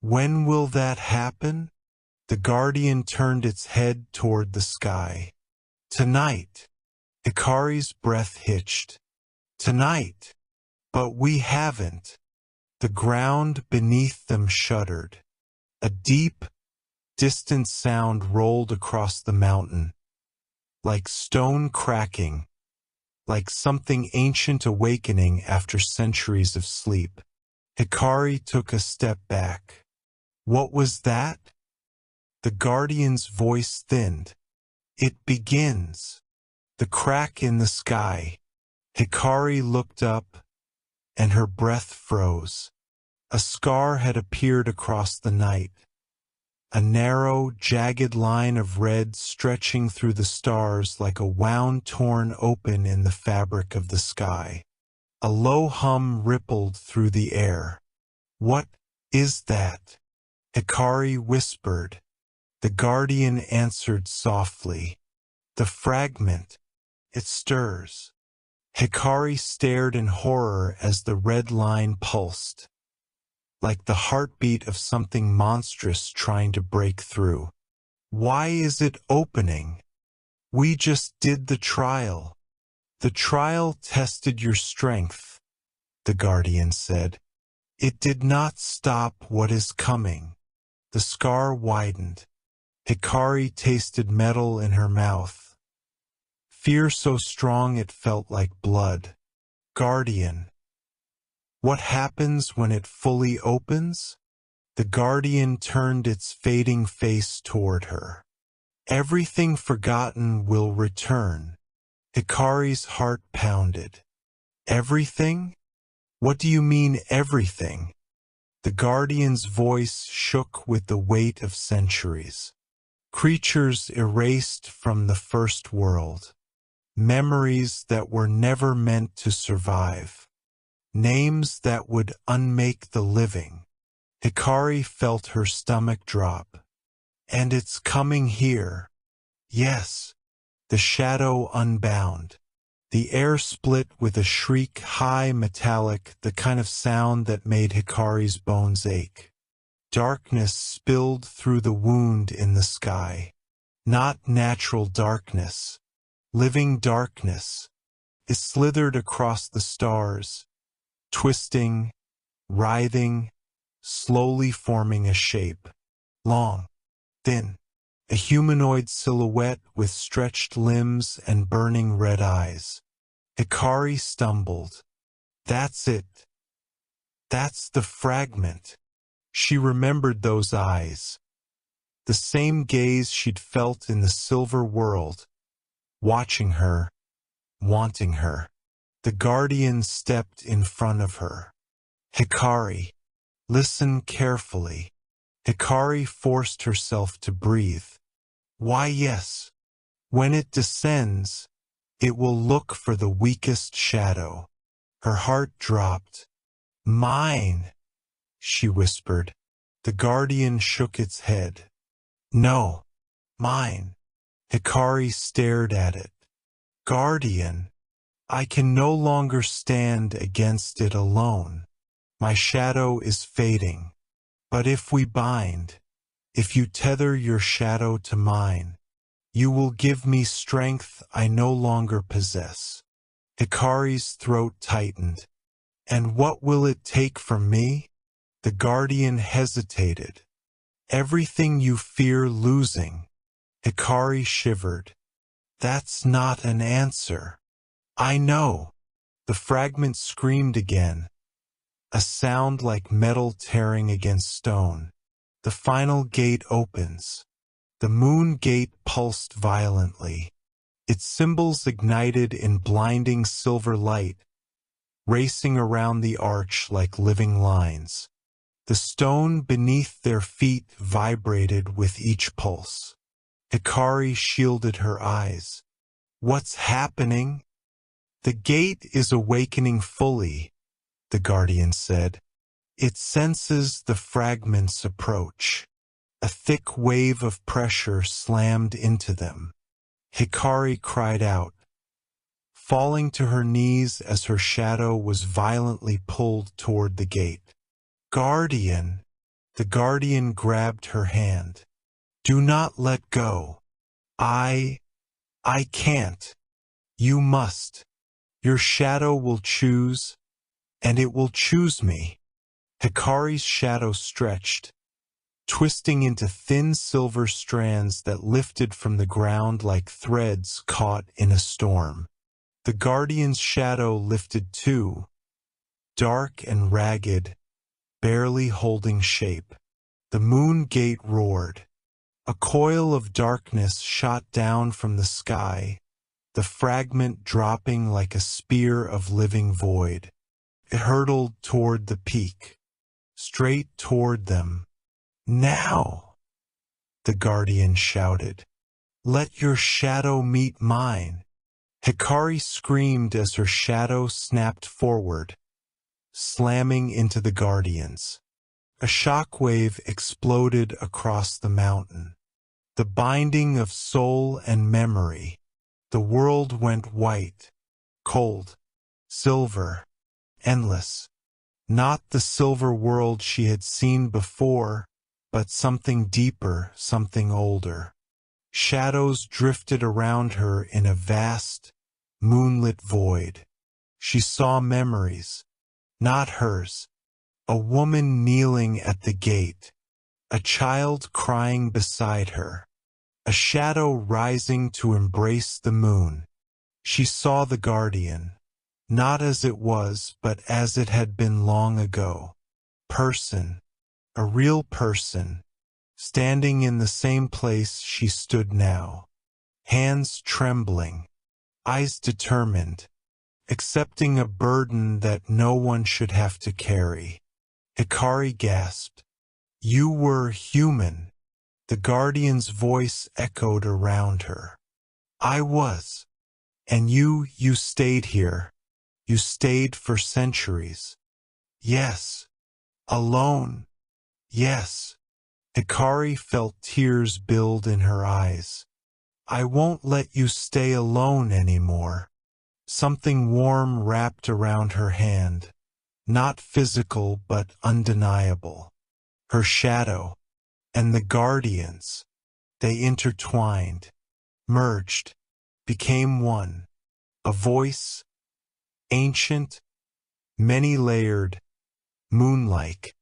When will that happen? The guardian turned its head toward the sky. Tonight. Hikari's breath hitched. Tonight. But we haven't. The ground beneath them shuddered. A deep, distant sound rolled across the mountain, like stone cracking, like something ancient awakening after centuries of sleep. Hikari took a step back. What was that? The guardian's voice thinned. It begins. The crack in the sky. Hikari looked up, and her breath froze. A scar had appeared across the night, a narrow, jagged line of red stretching through the stars like a wound torn open in the fabric of the sky. A low hum rippled through the air. What is that? Hikari whispered. The guardian answered softly. The fragment. It stirs. Hikari stared in horror as the red line pulsed, like the heartbeat of something monstrous trying to break through. Why is it opening? We just did the trial. The trial tested your strength, the guardian said. It did not stop what is coming. The scar widened. Hikari tasted metal in her mouth. Fear so strong it felt like blood. Guardian. What happens when it fully opens? The guardian turned its fading face toward her. Everything forgotten will return. Hikari's heart pounded. Everything? What do you mean everything? The guardian's voice shook with the weight of centuries. Creatures erased from the first world. Memories that were never meant to survive. Names that would unmake the living. Hikari felt her stomach drop. And it's coming here. Yes. The shadow unbound. The air split with a shriek, high, metallic, the kind of sound that made Hikari's bones ache. Darkness spilled through the wound in the sky. Not natural darkness. Living darkness. It slithered across the stars, twisting, writhing, slowly forming a shape. Long, thin, a humanoid silhouette with stretched limbs and burning red eyes. Hikari stumbled. That's it. That's the fragment. She remembered those eyes. The same gaze she'd felt in the silver world. Watching her, wanting her. The guardian stepped in front of her. Hikari, listen carefully. Hikari forced herself to breathe. Why, yes. When it descends, it will look for the weakest shadow. Her heart dropped. Mine, she whispered. The guardian shook its head. No, mine. Hikari stared at it. Guardian, I can no longer stand against it alone. My shadow is fading. But if we bind, if you tether your shadow to mine, You will give me strength I no longer possess. Hikari's throat tightened. And what will it take from me? The guardian hesitated. Everything you fear losing. Hikari shivered. That's not an answer. I know. The fragment screamed again. A sound like metal tearing against stone. The final gate opens. The moon gate pulsed violently. Its symbols ignited in blinding silver light, racing around the arch like living lines. The stone beneath their feet vibrated with each pulse. Hikari shielded her eyes. What's happening? The gate is awakening fully, the guardian said. It senses the fragment's approach. A thick wave of pressure slammed into them. Hikari cried out, falling to her knees as her shadow was violently pulled toward the gate. Guardian! The guardian grabbed her hand. Do not let go. I can't. You must. Your shadow will choose, and it will choose me. Hikari's shadow stretched, twisting into thin silver strands that lifted from the ground like threads caught in a storm. The guardian's shadow lifted too, dark and ragged, barely holding shape. The moon gate roared. A coil of darkness shot down from the sky, the fragment dropping like a spear of living void. It hurtled toward the peak, straight toward them. Now, the guardian shouted. Let your shadow meet mine. Hikari screamed as her shadow snapped forward, slamming into the guardians. A shockwave exploded across the mountain. The binding of soul and memory. The world went white, cold, silver, endless. Not the silver world she had seen before, but something deeper, something older. Shadows drifted around her in a vast, moonlit void. She saw memories, not hers. A woman kneeling at the gate, a child crying beside her, a shadow rising to embrace the moon. She saw the guardian, not as it was, but as it had been long ago. Person, a real person, standing in the same place she stood now. Hands trembling, eyes determined, accepting a burden that no one should have to carry. Hikari gasped. You were human. The guardian's voice echoed around her. I was. And you stayed here. You stayed for centuries. Yes. Alone. Yes. Hikari felt tears build in her eyes. I won't let you stay alone anymore. Something warm wrapped around her hand. Not physical but undeniable. Her shadow. And the guardians. They intertwined. Merged. Became one. A voice. Ancient. Many-layered. Moonlight.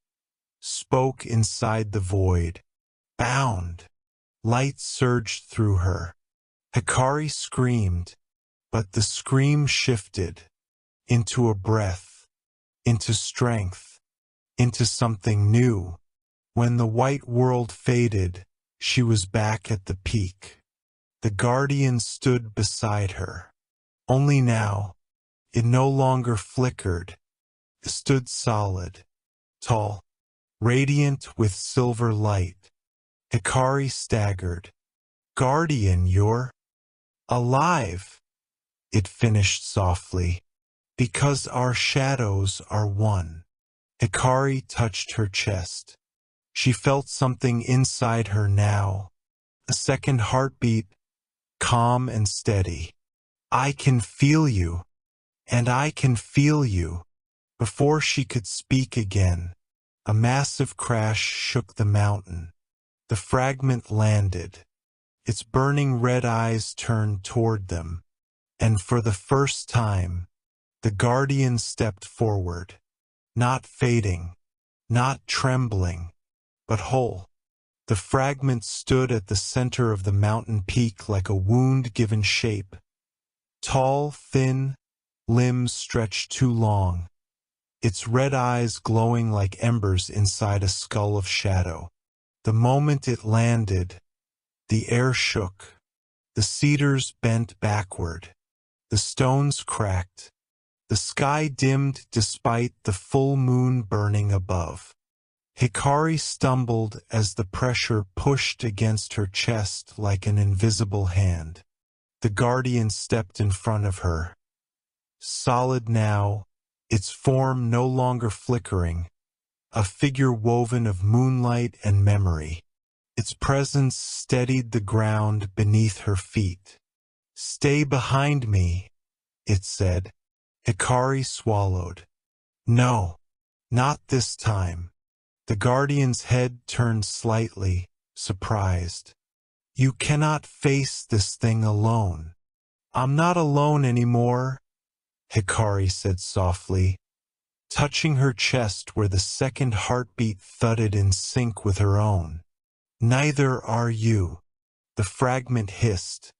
Spoke inside the void. Bound. Light surged through her. Hikari screamed, but the scream shifted into a breath, into strength, into something new. When the white world faded, she was back at the peak. The guardian stood beside her. Only now, it no longer flickered. It stood solid, tall, radiant with silver light. Hikari staggered. Guardian, you're alive, it finished softly. Because our shadows are one. Hikari touched her chest. She felt something inside her now. A second heartbeat, calm and steady. I can feel you. And I can feel you. Before she could speak again, a massive crash shook the mountain. The fragment landed. Its burning red eyes turned toward them, and for the first time, the guardian stepped forward, not fading, not trembling, but whole. The fragment stood at the center of the mountain peak like a wound given shape. Tall, thin, limbs stretched too long, its red eyes glowing like embers inside a skull of shadow. The moment it landed, the air shook. The cedars bent backward. The stones cracked. The sky dimmed despite the full moon burning above. Hikari stumbled as the pressure pushed against her chest like an invisible hand. The guardian stepped in front of her. Solid now, its form no longer flickering, a figure woven of moonlight and memory. Its presence steadied the ground beneath her feet. "Stay behind me," it said. Hikari swallowed. "No, not this time." The guardian's head turned slightly, surprised. "You cannot face this thing alone." "I'm not alone anymore," Hikari said softly, touching her chest where the second heartbeat thudded in sync with her own. "Neither are you," the fragment hissed,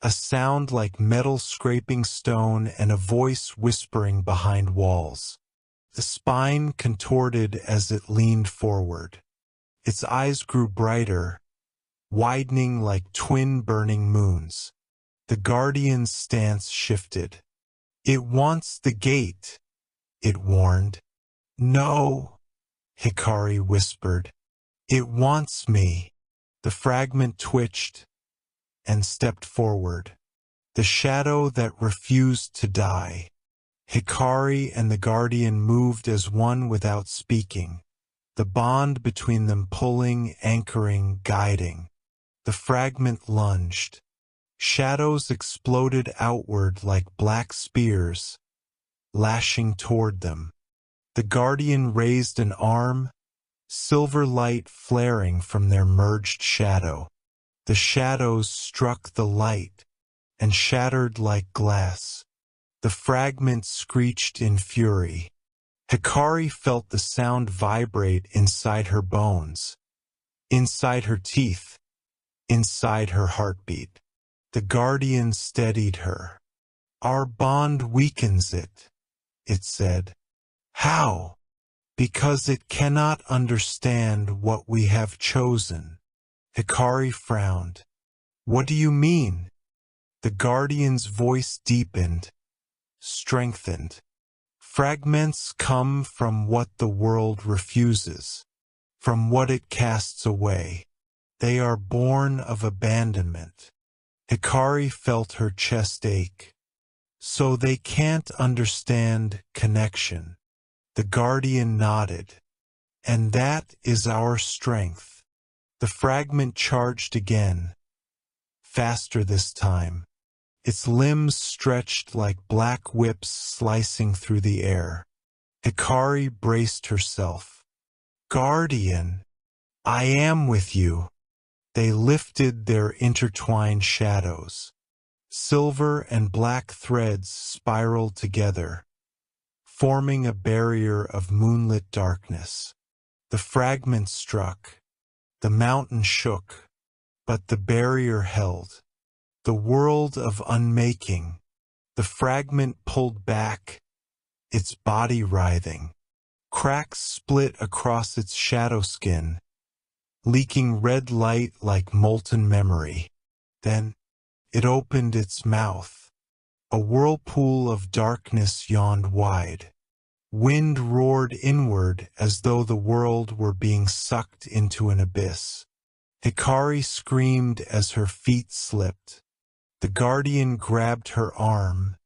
a sound like metal scraping stone and a voice whispering behind walls. The spine contorted as it leaned forward. Its eyes grew brighter, widening like twin burning moons. The guardian's stance shifted. "It wants the gate," it warned. "No," Hikari whispered. "It wants me." The fragment twitched and stepped forward. The shadow that refused to die. Hikari and the guardian moved as one without speaking, the bond between them pulling, anchoring, guiding. The fragment lunged. Shadows exploded outward like black spears, lashing toward them. The guardian raised an arm, silver light flaring from their merged shadow. The shadows struck the light and shattered like glass. The fragment screeched in fury. Hikari felt the sound vibrate inside her bones, inside her teeth, inside her heartbeat. The guardian steadied her. "Our bond weakens it," it said. "How?" "Because it cannot understand what we have chosen." Hikari frowned. "What do you mean?" The guardian's voice deepened, strengthened. "Fragments come from what the world refuses, from what it casts away. They are born of abandonment." Hikari felt her chest ache. "So they can't understand connection." The guardian nodded. "And that is our strength." The fragment charged again, faster this time. Its limbs stretched like black whips slicing through the air. Hikari braced herself. "Guardian, I am with you." They lifted their intertwined shadows. Silver and black threads spiraled together, forming a barrier of moonlit darkness. The fragment struck. The mountain shook, but the barrier held. The world of unmaking. The fragment pulled back, its body writhing. Cracks split across its shadow skin, leaking red light like molten memory. Then it opened its mouth. A whirlpool of darkness yawned wide. Wind roared inward as though the world were being sucked into an abyss. Hikari screamed as her feet slipped. The guardian grabbed her arm,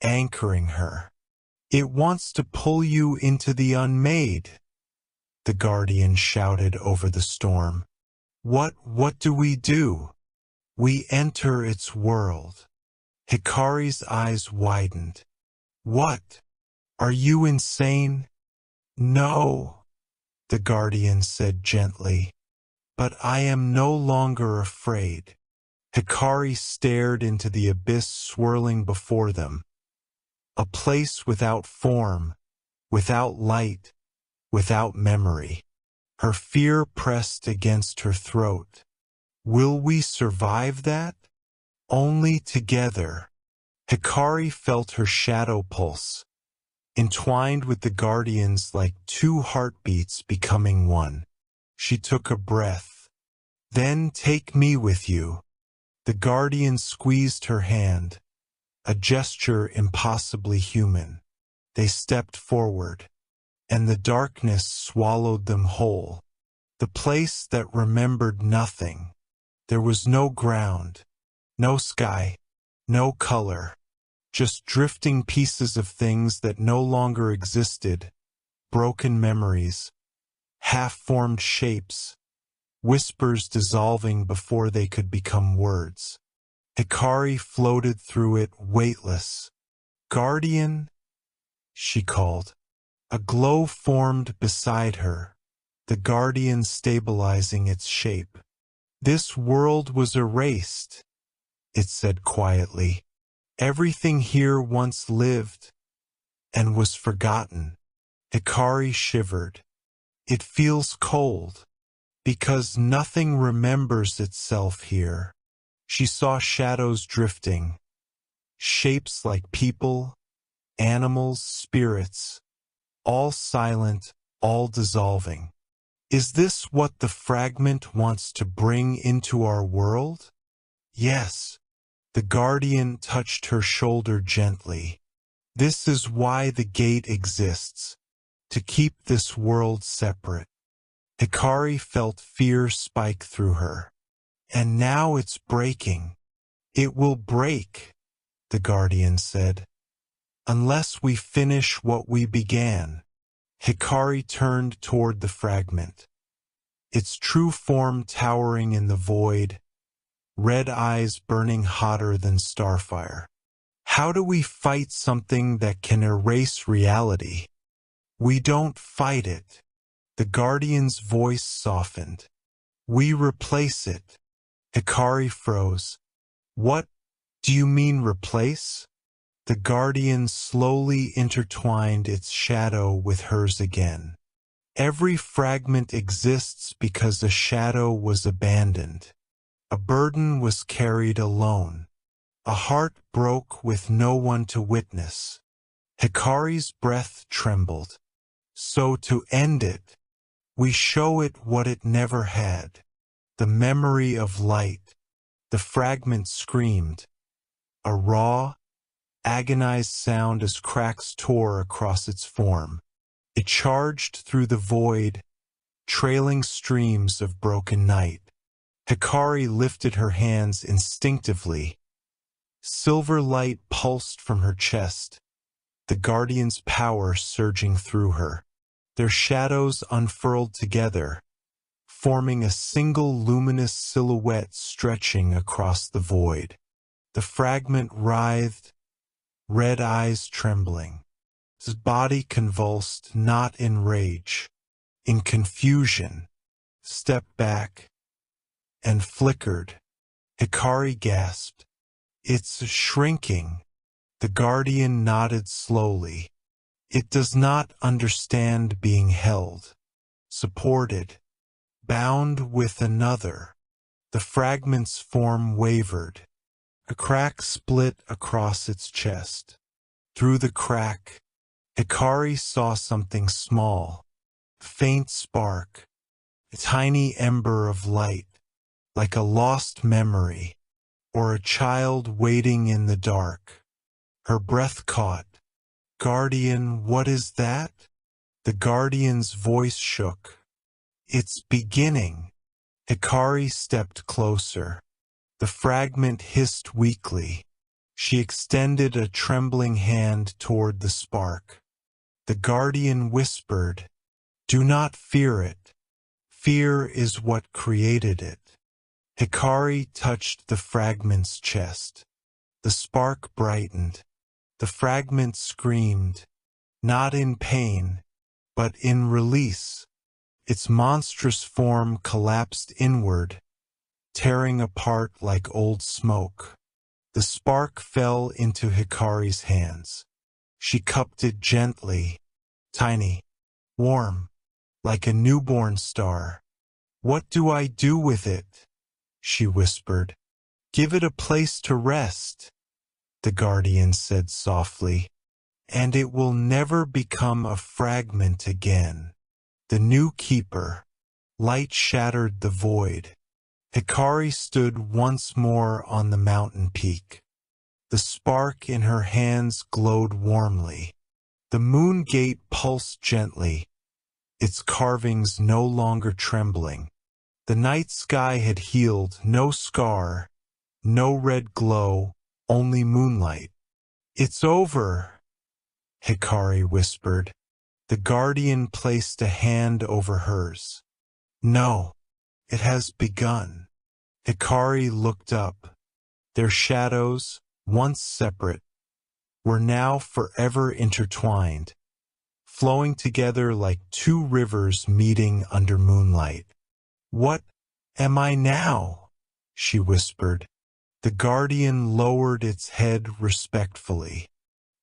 anchoring her. "It wants to pull you into the unmade," the guardian shouted over the storm. What do we do?" "We enter its world." Hikari's eyes widened. "What? Are you insane?" "No," the guardian said gently. "But I am no longer afraid." Hikari stared into the abyss swirling before them. A place without form, without light, without memory. Her fear pressed against her throat. Will we survive that? Only together. Hikari felt her shadow pulse, entwined with the Guardians like two heartbeats becoming one. She took a breath. Then take me with you. The Guardian squeezed her hand, a gesture impossibly human. They stepped forward, and the darkness swallowed them whole. The place that remembered nothing. There was no ground, no sky, no color, just drifting pieces of things that no longer existed, broken memories, half-formed shapes, whispers dissolving before they could become words. Hikari floated through it weightless. Guardian, she called. A glow formed beside her, the Guardian stabilizing its shape. This world was erased, it said quietly. Everything here once lived and was forgotten. Hikari shivered. It feels cold, because nothing remembers itself here. She saw shadows drifting, shapes like people, animals, spirits, all silent, all dissolving. Is this what the fragment wants to bring into our world? Yes. The Guardian touched her shoulder gently. This is why the gate exists, to keep this world separate. Hikari felt fear spike through her. And now it's breaking. It will break, the Guardian said. Unless we finish what we began. Hikari turned toward the fragment, its true form towering in the void, red eyes burning hotter than starfire. How do we fight something that can erase reality? We don't fight it. The Guardian's voice softened. We replace it. Hikari froze. What do you mean replace? The Guardian slowly intertwined its shadow with hers again. Every fragment exists because a shadow was abandoned. A burden was carried alone. A heart broke with no one to witness. Hikari's breath trembled. So to end it, we show it what it never had. The memory of light. The fragment screamed. A raw, agonized sound as cracks tore across its form. It charged through the void, trailing streams of broken night. Hikari lifted her hands instinctively. Silver light pulsed from her chest, the Guardian's power surging through her. Their shadows unfurled together, forming a single luminous silhouette stretching across the void. The fragment writhed, red eyes trembling. His body convulsed, not in rage, in confusion, stepped back, and flickered. Hikari gasped. It's shrinking. The Guardian nodded slowly. It does not understand being held, supported, bound with another. The fragment's form wavered. A crack split across its chest. Through the crack, Hikari saw something small, a faint spark, a tiny ember of light, like a lost memory, or a child waiting in the dark. Her breath caught. Guardian, what is that? The Guardian's voice shook. It's beginning. Hikari stepped closer. The fragment hissed weakly. She extended a trembling hand toward the spark. The Guardian whispered, "Do not fear it. Fear is what created it." Hikari touched the fragment's chest. The spark brightened. The fragment screamed, not in pain, but in release. Its monstrous form collapsed inward, tearing apart like old smoke. The spark fell into Hikari's hands. She cupped it gently, tiny, warm, like a newborn star. "What do I do with it?" she whispered. "Give it a place to rest," the guardian said softly, "and it will never become a fragment again." The new keeper. Light shattered the void. Hikari stood once more on the mountain peak. The spark in her hands glowed warmly. The moon gate pulsed gently, its carvings no longer trembling. The night sky had healed, no scar, no red glow, only moonlight. "It's over," Hikari whispered. The guardian placed a hand over hers. "No, it has begun." Hikari looked up. Their shadows, once separate, were now forever intertwined, flowing together like two rivers meeting under moonlight. "What am I now?" she whispered. The guardian lowered its head respectfully.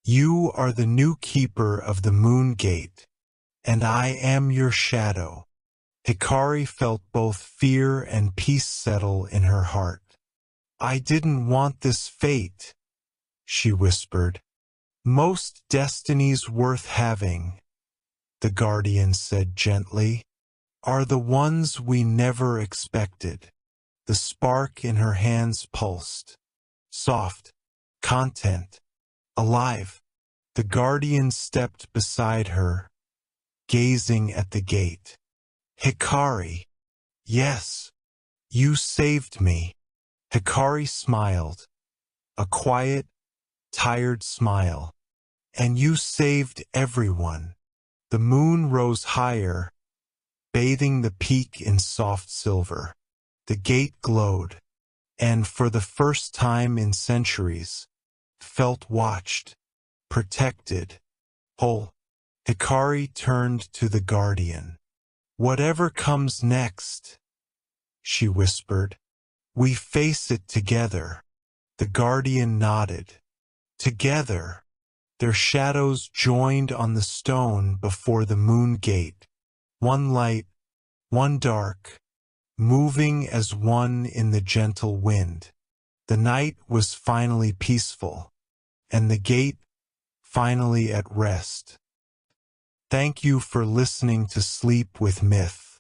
"You are the new keeper of the moon gate, and I am your shadow." Hikari felt both fear and peace settle in her heart. "I didn't want this fate," she whispered. "Most destinies worth having," the guardian said gently, "are the ones we never expected." The spark in her hands pulsed. Soft, content, alive. The guardian stepped beside her, gazing at the gate. "Hikari, yes, you saved me." Hikari smiled, a quiet, tired smile. "And you saved everyone." The moon rose higher, bathing the peak in soft silver. The gate glowed, and for the first time in centuries, felt watched, protected, whole. Hikari turned to the guardian. "Whatever comes next," she whispered, "we face it together." The guardian nodded. Together. Their shadows joined on the stone before the moon gate. One light, one dark, moving as one in the gentle wind. The night was finally peaceful, and the gate finally at rest. Thank you for listening to Sleep with Myth.